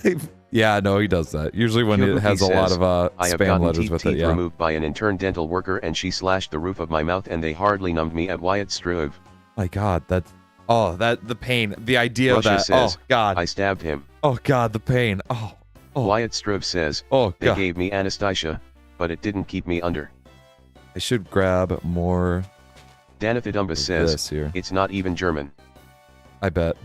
Yeah, no, he does that. Usually when it Kyobuki has a lot says, of I have spam gotten letters with it, teeth yeah. removed by an intern dental worker and she slashed the roof of my mouth and they hardly numbed me at Wyatt Strip. My God, that's... Oh, the pain. The idea Russia of that. says, Oh, God. I stabbed him. Oh, God, the pain. Oh. Wyatt Strip says, oh, they God. gave me anesthesia, but it didn't keep me under. I should grab more... Danithidumbus this says, here. it's not even German. I bet.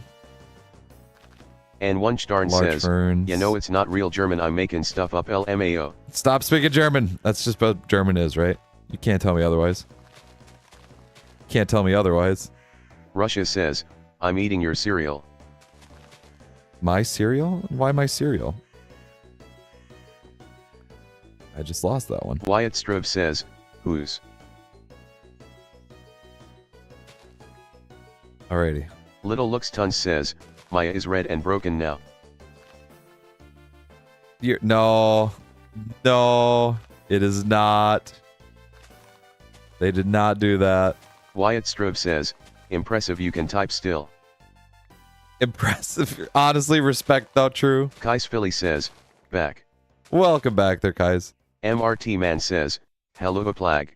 And one Starn Large says, ferns. you know it's not real German, I'm making stuff up LMAO. Stop speaking German. That's just what German is, right? You can't tell me otherwise. Can't tell me otherwise. Russia says, I'm eating your cereal. My cereal? Why my cereal? I just lost that one. Wyatt Strip says, whose? Alrighty. Little Looks Tons says, Maya is red and broken now. No, it is not. They did not do that. Wyatt Strip says, impressive, you can type still. Impressive. Honestly, respect though, true. Kais Philly says, back. Welcome back there, guys. MRT Man says, hello Plag.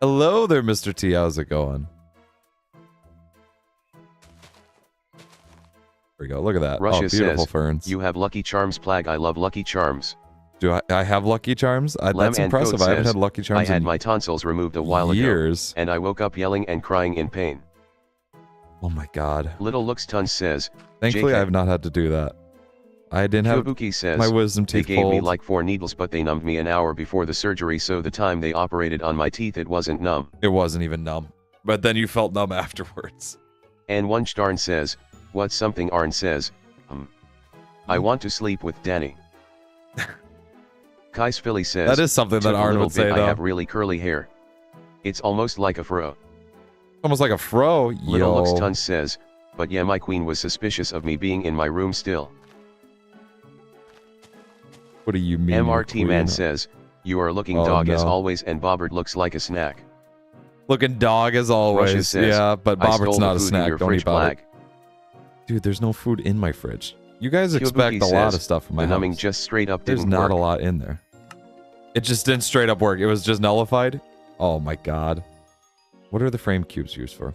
Hello there, Mr. T. How's it going? There we go. Look at that. Russia oh, beautiful says, ferns. you have Lucky Charms, Plag. I love Lucky Charms. Do I have Lucky Charms? Lem That's and impressive. Goat I haven't says, had Lucky Charms I had in my tonsils removed a while years. ago, and I woke up yelling and crying in pain. Oh my God. Little Looks Tons says, Thankfully, JK. I have not had to do that. I didn't have Kyobuki says, my wisdom they teeth gave me pulled. like 4 needles, but they numbed me an hour before the surgery, so the time they operated on my teeth it wasn't numb. It wasn't even numb. But then you felt numb afterwards. And one Starn says, what's something Arn says, I want to sleep with Danny. Kais Philly says, That is something that "Took a Arn little would say, bit, though. I have really curly hair. It's almost like a fro. Almost like a fro. Little Looks Yo. Tons says, but yeah, my queen was suspicious of me being in my room still. What do you mean? MRT Man says, you are looking Oh, dog as no. always, and Bobert looks like a snack. Looking dog as always. Russia says, Yeah, but I stole Bobert's the not a food in snack. your Don't fridge, eat Bobert. Plag. Dude, there's no food in my fridge. You guys expect Kyobuki a lot says, of stuff from my the numbing house. just straight up There's didn't not work. a lot in there. It just didn't straight up work. It was just nullified. Oh my god. What are the frame cubes used for?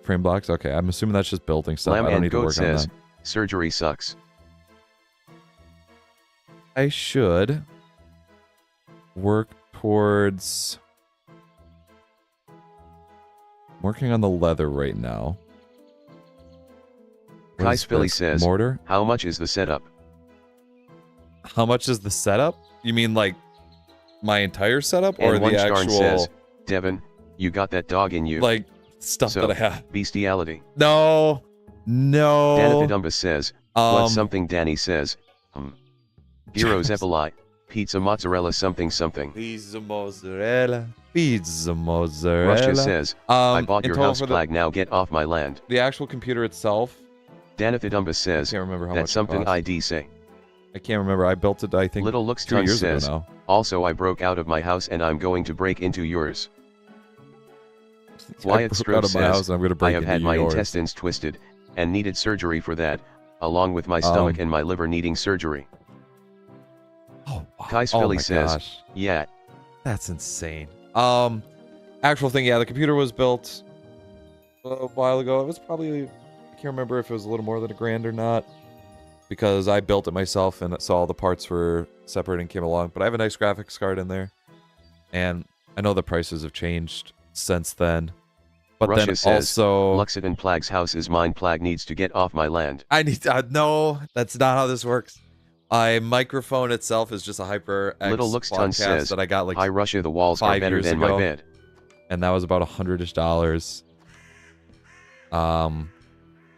Frame blocks? Okay, I'm assuming that's just building stuff. Lamb I don't and need to Goat work on says, that. surgery sucks. I should work towards working on the leather right now. What Kai is Philly this? says, Mortar? how much is the setup? How much is the setup? You mean like my entire setup or And one the Starn actual says, Devin, you got that dog in you. like stuff So, that I have? bestiality. No. No. Danithidumbus says, what's something Danny says? Heroes Epili, pizza mozzarella something something. Pizza mozzarella. Pizza mozzarella. Russia says, I bought in your total house for flag, now get off my land. the actual computer itself. Danithidumbus I says, can't remember how much that's it something cost. ID say. I can't remember. I built it, I think, Little Looks 2 Tons years says, ago now. also I broke out of my house and I'm going to break into yours. I Wyatt broke Stroke out of my says, house and I'm gonna I break have into had my yours. intestines twisted, and needed surgery for that, along with my stomach and my liver needing surgery. Oh, wow. Kais Oh Philly my says, gosh. yeah, That's insane. Actual thing, yeah, the computer was built a while ago. It was probably, I can't remember if it was a little more than $1,000 or not, because I built it myself and saw all the parts were separated and came along. But I have a nice graphics card in there, and I know the prices have changed since then. But Russia then says, also, Luxitan Plag's house is mine. Plag needs to get off my land. I need to, no, that's not how this works. My microphone itself is just a HyperX Little Looks Ton podcast says, that I got like Hi Russia, the walls are 5 better years than ago. my bed. and that was about $100-ish.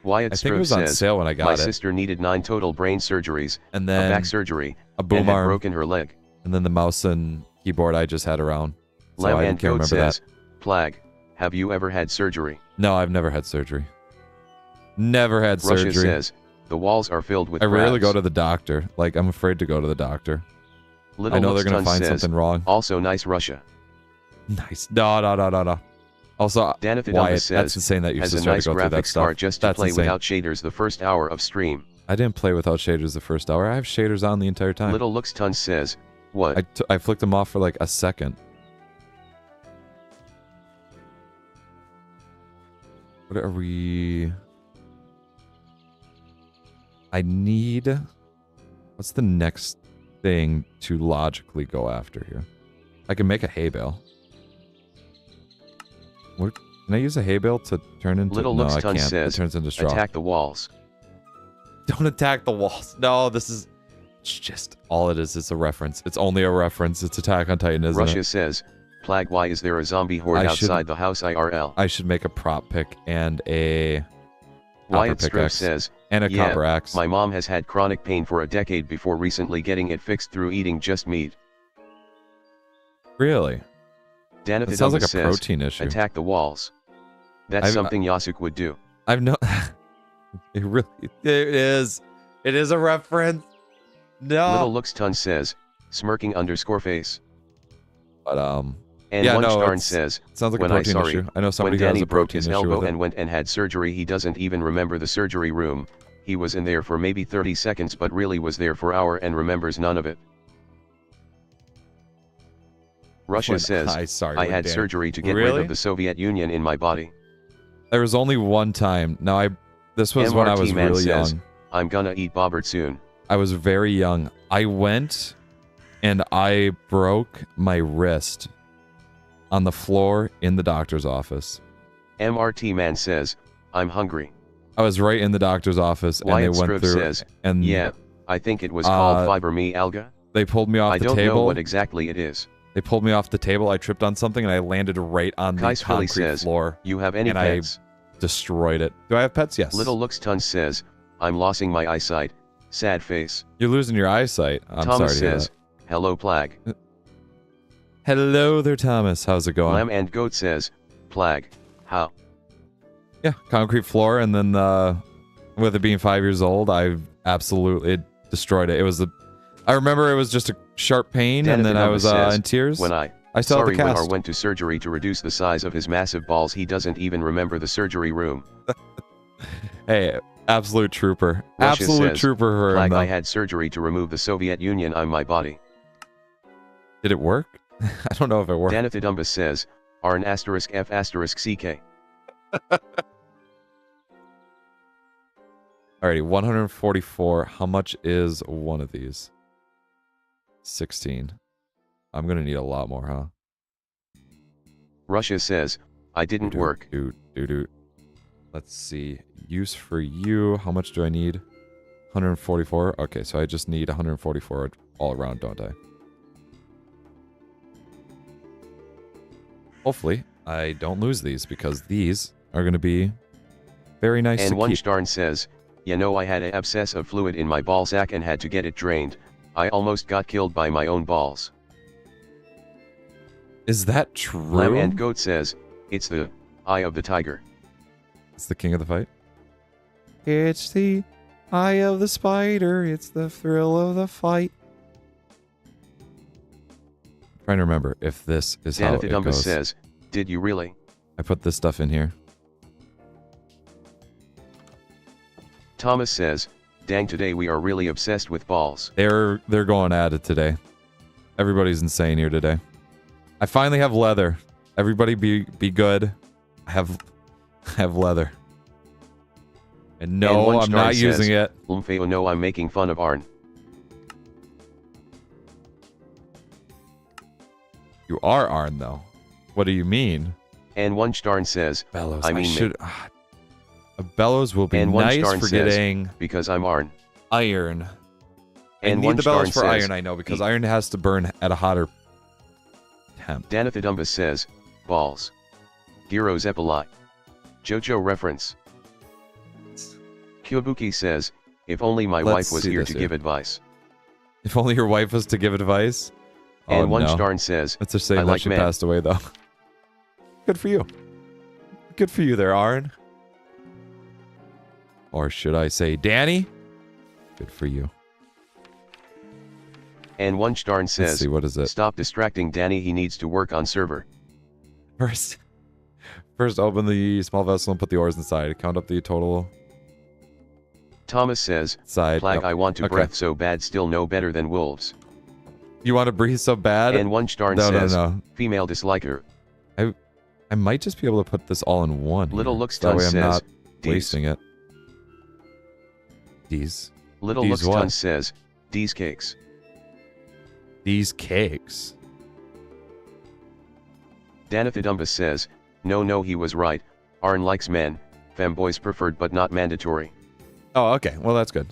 Wyatt I think it Stroke was on says, sale when I got my it. sister needed 9 total brain surgeries, And a then back surgery, a boom and had arm, broken her leg. and then the mouse and keyboard I just had around. So Lamb I and can't Goat remember says, that. Plag, have you ever had surgery? No, I've never had surgery. Never had Russia surgery. says, the walls are filled with I rarely crabs. go to the doctor. Like, I'm afraid to go to the doctor. Little I know Looks they're going to Ton find says, something wrong. also nice Russia. Nice. No. Also, Danithidumbus Wyatt, says, that's insane that you has a sister had nice to go through that graphics stuff. card just to That's play insane. without shaders the first hour of stream. I didn't play without shaders the first hour. I have shaders on the entire time. Little Looks Ton says, what? I flicked them off for like a second. What are we... I need... What's the next thing to logically go after here? I can make a hay bale. What? Can I use a hay bale to turn into... Little no, Looks I Ton can't. says, It turns into straw. attack the walls. Don't attack the walls. No, this is... It's just... All it is a reference. It's only a reference. It's Attack on Titan, isn't Russia it? says, Plag, why is there a zombie horde outside the house IRL? I should make a prop pick and a... Wyatt Stroke pickaxe. says, And a yeah, copper axe. my mom has had chronic pain for a decade before recently getting it fixed through eating just meat. Really? Danithidumbus That sounds like a says, protein issue. attack the walls. That's something Yasuk would do. I've no... It really... It is. It is a reference. No. Little Looks Ton says, smirking _ face. But, And yeah, one no, Starn it's- says, sounds like a when I protein sorry, issue. I know when somebody has Danny a broke protein his issue elbow with it. and went and had surgery, he doesn't even remember the surgery room. He was in there for maybe 30 seconds but really was there for an hour and remembers none of it. Russia says, I had surgery to get rid of the Soviet Union in my body. There was only one time. Now, this was when I was Man really says, young. I'm gonna eat Bobert soon. I was very young. I went and I broke my wrist on the floor in the doctor's office. MRT Man says, I'm hungry. I was right in the doctor's office and Wyatt they went Stroke through says, and yeah, I think it was called fibromyalgia. they pulled me off I the don't table. know what exactly it is. They pulled me off the table. I tripped on something and I landed right on the Kais Philly concrete says, floor. you have any and pets? I destroyed it. Do I have pets? Yes. Little Looks Ton says, I'm losing my eyesight. Sad face. You're losing your eyesight. I'm Thomas sorry to hear says, hello Plag. Hello there, Thomas. How's it going? Lamb and Goat says, Plag. How? Yeah, concrete floor, and then with it being 5 years old, I absolutely destroyed it. It was I remember it was just a sharp pain, and then I was in tears. When I still have the when cast. I went to surgery to reduce the size of his massive balls, he doesn't even remember the surgery room. Hey, Absolute trooper. Russia Absolute says, trooper for him, Plag, though. I had surgery to remove the Soviet Union on my body. Did it work? I don't know if it worked. Danithadumbus says, Arn asterisk F asterisk CK. Alrighty, 144. How much is one of these? 16. I'm gonna need a lot more, huh? Russia says, I didn't work. Let's see. Use for you. How much do I need? 144. Okay, so I just need 144 all around, don't I? Hopefully, I don't lose these because these are going to be very nice and to one keep. Starn says, you know, I had an abscess of fluid in my ball sack and had to get it drained. I almost got killed by my own balls. Is that true? Lamb and Goat says, it's the eye of the tiger. It's the king of the fight. It's the eye of the spider. It's the thrill of the fight. I'm trying to remember if this is how it goes. Says, did you really? I put this stuff in here. Thomas says, dang, today we are really obsessed with balls. They're going at it today. Everybody's insane here today. I finally have leather. Everybody be good. I have leather. And no, I'm not using it. Oh no, I'm making fun of Arn. You are Arn, though. What do you mean? And one Starn says, Bellows. I mean, a bellows will be and nice Starn for says, getting because I'm Arn. Iron. And I need one the bellows Starn for says, iron, I know, because iron has to burn at a hotter temp. Danithadumbus says, balls. Giro's epilai. JoJo reference. Kyobuki says, if only my wife was here to give advice. If only your wife was to give advice? And oh, one no. Starn says, that's a shame that like she men. passed away, though. Good for you. Good for you there, Arn. Or should I say, Danny? Good for you. And one Starn says, let's see, what is it? Stop distracting Danny, he needs to work on server. First open the small vessel and put the ores inside. Count up the total. Thomas says, Side. Plag, I want to breath so bad, still no better than wolves. You want to breathe so bad? And one Starn says, female disliker. I might just be able to put this all in one. Little here, Looks so that way says, I'm not wasting it. These. Little These Looks what? says, these cakes. These cakes. Danithadumbus says, no, he was right. Arn likes men, femboys preferred but not mandatory. Oh, okay. Well, that's good.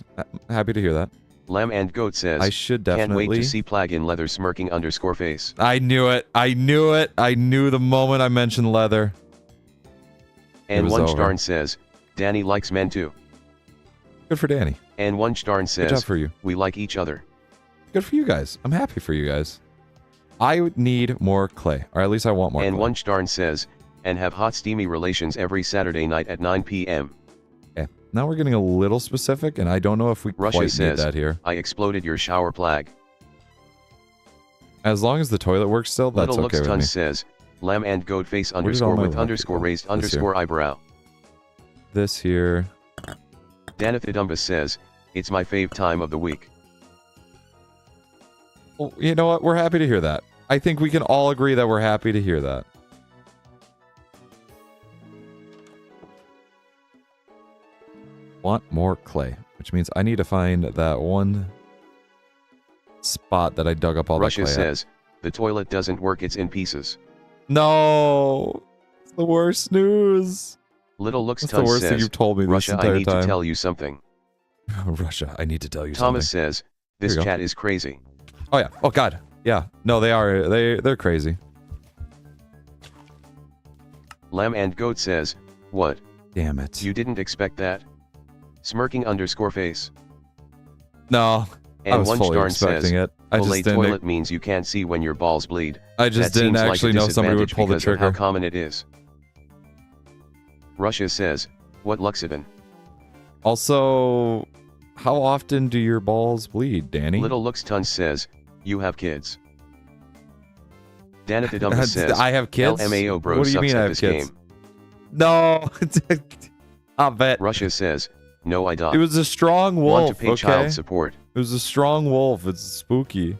Happy to hear that. Lamb and Goat says, I should definitely. Can't wait to see Plag in leather smirking _face. I knew it. I knew it. I knew the moment I mentioned leather. And one Starn says, Danny likes men too. Good for Danny. And one Starn says, good job for you. We like each other. Good for you guys. I'm happy for you guys. I would need more clay, or at least I want more and clay. One Starn says, and have hot steamy relations every Saturday night at 9 p.m. Okay. Now we're getting a little specific, and I don't know if we Russia quite says, need that here. I exploded your shower, Plag. As long as the toilet works still, that's Little okay Looks with me. says, Lamb and Goat face underscore with underscore raised underscore eyebrow. This here. Danithadumbus says, it's my fave time of the week. Well, you know what? We're happy to hear that. I think we can all agree that we're happy to hear that. Want more clay, which means I need to find that one spot that I dug up all Russia that clay says, the toilet doesn't work, it's in pieces. No! It's the worst news! Little Looks That's the worst says, thing you've told me this Russia, entire I need time. to tell you something. Russia, I need to tell you Thomas something. says, this chat is crazy. Oh yeah. Oh god. Yeah. No, they are. They're crazy. Lamb and Goat says, what? Damn it. You didn't expect that? Smirking underscore face. No. And I was one fully Starn expecting says, it. I just didn't. toilet means you can't see when your balls bleed. I just that didn't seems actually like a know somebody would pull the disadvantage because of trigger. how common it is. Russia says, what Luxidin? Also, how often do your balls bleed, Danny? Little Looks says, you have kids. Danithadumbus says, I have kids? LMAO bro What do you sucks mean at I have this kids? game. No. I'll bet. Russia says, No, I don't. It was a strong wolf. Want to pay child support. It was a strong wolf. It's spooky.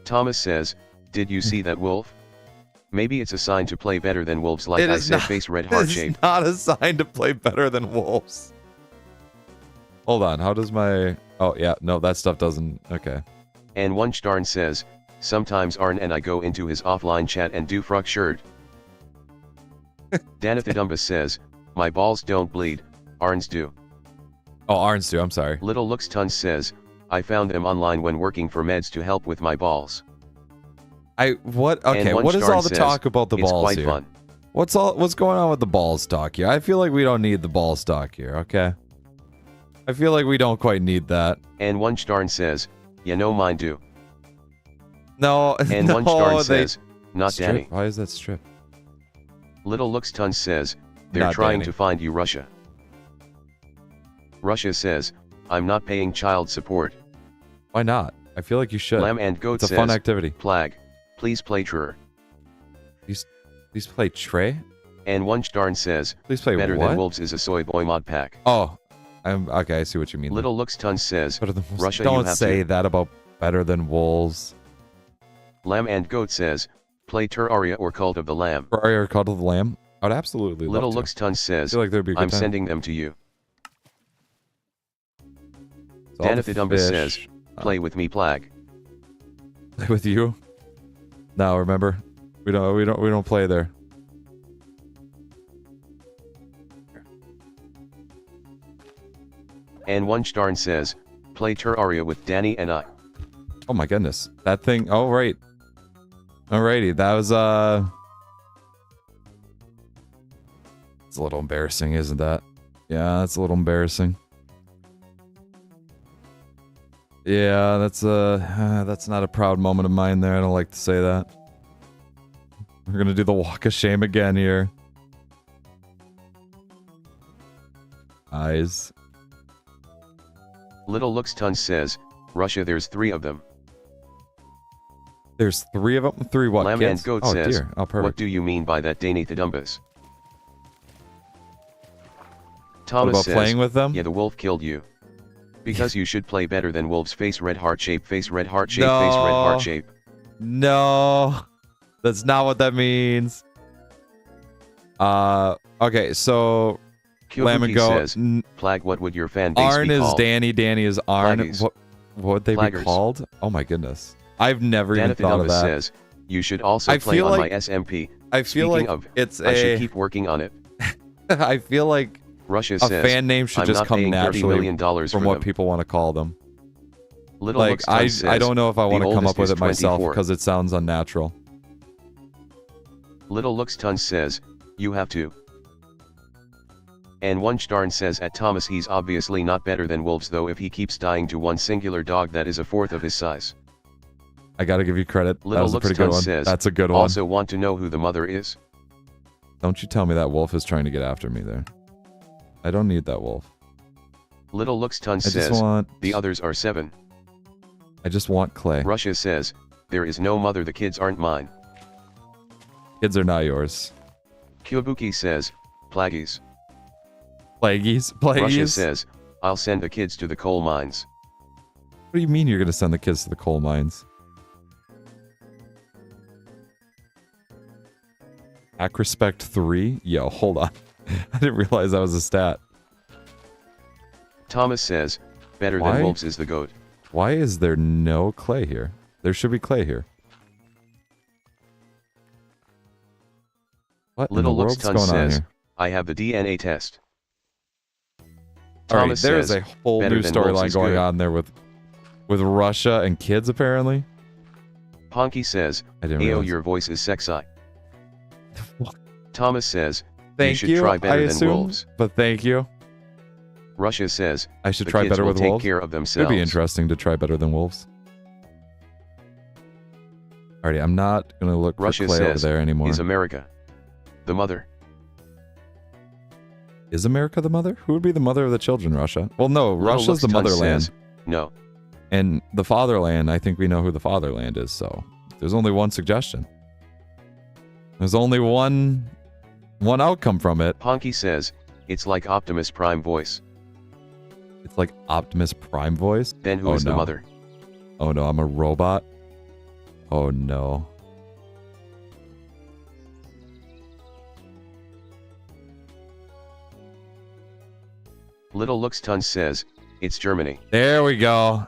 Thomas says, did you see that wolf? Maybe it's a sign to play better than wolves, like I said. Face red heart shape. It's not a sign to play better than wolves. Hold on. How does my... Oh, yeah. No, that stuff doesn't... Okay. And Wunchdarn says, sometimes Arn and I go into his offline chat and do fruck shirt. Danathadumbus says, my balls don't bleed, Arn's do. Oh, Arn's do. I'm sorry. Little Looks Tons says, I found them online when working for meds to help with my balls. What? Okay, what is all the talk about the balls quite here? Fun. What's going on with the balls talk here? I feel like we don't need the balls talk here, okay? I feel like we don't quite need that. And Wunchdarn says, you know mine do. No, and no, Wunchdarn says, not strip? Danny. Why is that strip? Little Looks Tons says, they're Not trying Danny. to find you, Russia. Russia says, I'm not paying child support. Why not? I feel like you should. Lamb and Goat it's says, a fun activity. Plag, please play Trur. Please play Trey? And Wunchdarn says, please play Better what? Than Wolves is a soy boy mod pack. Oh, okay, I see what you mean. Little Looks Tons says, Russia, don't you have say to. that about Better Than Wolves. Lamb and Goat says, play Terraria or Cult of the Lamb. Terraria or Cult of the Lamb? I would absolutely Little love to. Looks Tons says, I feel like there'd be a good I'm time. sending them to you. It's all the Danathadumbus fish. says, play with me, Plag. Play with you? No, remember, we don't play there. And Wunchdarn says, play Terraria with Danny and I. Oh my goodness, that thing. Oh right. Alrighty, that was It's a little embarrassing, isn't that? Yeah, that's a little embarrassing. Yeah, that's not a proud moment of mine there. I don't like to say that. We're gonna do the walk of shame again here. Eyes. Little Looks Tons says, Russia, there's 3 of them. There's 3 of them? 3 what, Lamb kids? and Goat Oh says, dear. Oh, perfect. what do you mean by that, Danathadumbus? What Thomas about says, playing with them? yeah, the wolf killed you. Because you should play better than wolves. Face red heart shape, face red heart shape, No. face red heart shape. No, that's not what that means. Okay, so Lamb and Kyobuki Goat. says, Plag, what would your fan base Arn be is called? Danny. Danny is Arn. Plaggies. What would they be Plaggers. called? Oh my goodness, I've never even thought of Danathadumbus that. says, you should also I play feel on like- my SMP. I feel Speaking like of, it's I should a. keep working on it. I feel like Russia a says, fan name should I'm just not come paying $30 naturally million from for what them. people want to call them. Little Like Looks I Tons says, don't know if I want to the come oldest up with is it myself 24. because it sounds unnatural. Little Looks Tons says, you have to. And Wunchdarn says at Thomas, he's obviously not better than wolves, though if he keeps dying to one singular dog that is a 1/4 of his size. I gotta give you credit. That Little was a Looks pretty good Tons one. says, That's a good one. also want to know who the mother is? Don't you tell me that wolf is trying to get after me there. I don't need that wolf. Little Looks Tons I says, just want. the others are 7. I just want clay. Russia says, there is no mother, the kids aren't mine. Kids are not yours. Kyobuki says, Plaggies. Plagueys? Plagueys? Russia says, I'll send the kids to the coal mines. What do you mean you're gonna send the kids to the coal mines? Acrospect 3? Yo, hold on. I didn't realize that was a stat. Thomas says, better Why? than wolves is the goat. Why is there no clay here? There should be clay here. What in the Little Looks world's Tons going on says, here? I have the DNA test. Alright, Thomas there's says, a whole better new than wolves storyline is going good. on there with Russia and kids, apparently. Ponky says, I didn't Ayo, realize. your voice is sexy. What? Thomas says, Thank you should you, try better I than assume, wolves. but thank you. Russia says, I should the try kids better will with take wolves. care of It'd themselves. be interesting to try better than wolves. Alrighty, I'm not gonna look Russia for clay over says, there anymore. is America the mother? Is America the mother? Who would be the mother of the children, Russia? Well, no, Little Russia's Looks the Tons motherland. says, no. And the fatherland, I think we know who the fatherland is, so there's only one suggestion. There's only one outcome from it. Ponky says, it's like Optimus Prime voice. It's like Optimus Prime voice. Then who is the mother? Oh no, I'm a robot. Oh no. Little Looks Tons says, it's Germany. There we go.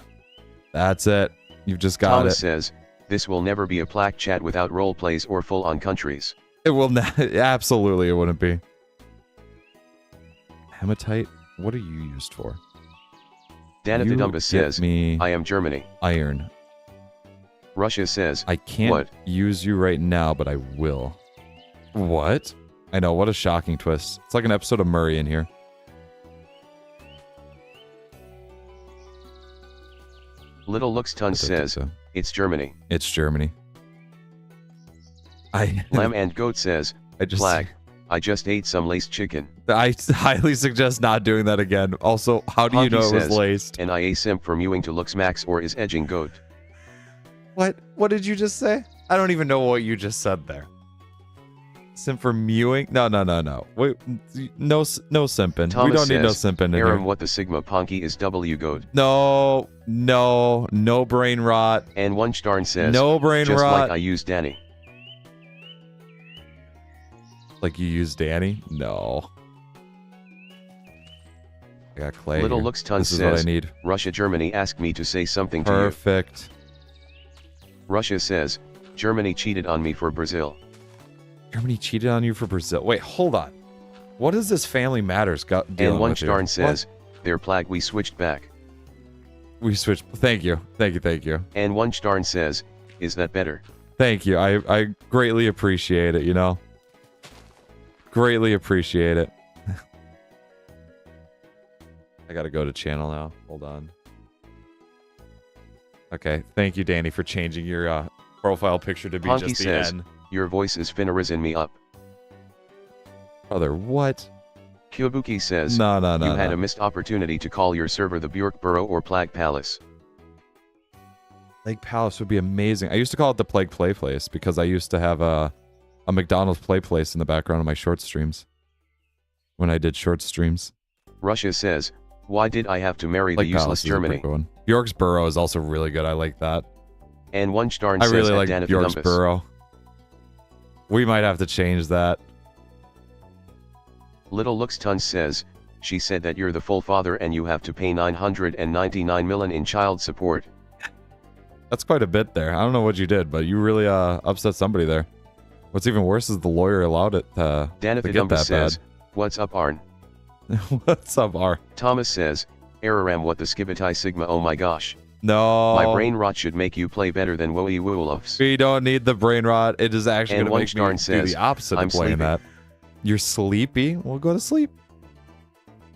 That's it. You've just got Thomas it. says, this will never be a Plag chat without role plays or full-on countries. It will not. Absolutely, it wouldn't be. Hematite? What are you used for? Danathadumbus says, I am Germany. Iron. Russia says, I can't use you right now, but I will. What? I know, what a shocking twist. It's like an episode of Murray in here. Little Looks Tons says, it's Germany. It's Germany. Lamb and Goat says, Plag, I just ate some laced chicken. I highly suggest not doing that again. Also, how do you know it was laced? And I a simp for mewing to Looks Max or is edging Goat. What? What did you just say? I don't even know what you just said there. Simp for mewing? No. Wait, no simping. Thomas we don't need no says, simping in Aram, here. what the Sigma Ponky is W Goat. No brain rot. And One Starn says, no brain just rot. like I use Danny. Like you use Danny? No. I got clay. Little here. Looks Tons This says, is what I need. Russia Germany asked me to say something to you. Perfect. Russia says, Germany cheated on me for Brazil. Germany cheated on you for Brazil. Wait, hold on. What does this Family Matters got dealing with here? And One Starn says, their Plag we switched back. We switched. Thank you. And One Starn says, is that better? Thank you. I greatly appreciate it, you know. Greatly appreciate it. I gotta go to channel now. Hold on. Okay, thank you, Danny, for changing your profile picture to be Honky just the says, N. your voice is finna risen me up. Brother, what? Kyobuki says, No. You had a missed opportunity to call your server the Bjork Burrow or Plag Palace. Plague Palace would be amazing. I used to call it the Plague Play Place because I used to have a McDonald's Play Place in the background of my short streams. When I did short streams. Russia says, why did I have to marry the useless Germany? Bjork's Burrow is also really good. I like that. And One Starn I says, really like Bjork's Burrow. We might have to change that. Little Looks Tons says, she said that you're the full father and you have to pay 999 million in child support. That's quite a bit there. I don't know what you did, but you really upset somebody there. What's even worse is the lawyer allowed it to get that says, bad. What's up, Arn? What's up, Arn? Thomas says, Araram, what the Skibitai Sigma, oh my gosh. No. My brain rot should make you play better than Woey Woolofs. We don't need the brain rot. It is actually going to make me do the opposite of playing that. You're sleepy? Well, go to sleep.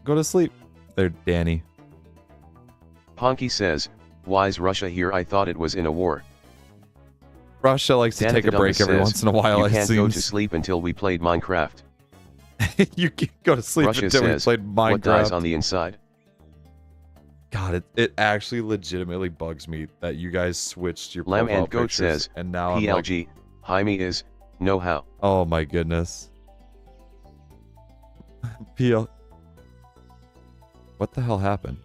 Go to sleep. There, Danny. Ponky says, why's Russia here? I thought it was in a war. Russia likes to take a break every once in a while. You can't go to sleep until we played Minecraft. You can't go to sleep Russia until says, we played Minecraft. What dies on the inside? God, it actually legitimately bugs me that you guys switched your Lamb profile and Goat pictures, says, and now PLG, Jaime is, know how. Oh my goodness. PL. What the hell happened?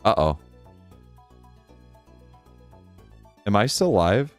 Uh-oh. Am I still live?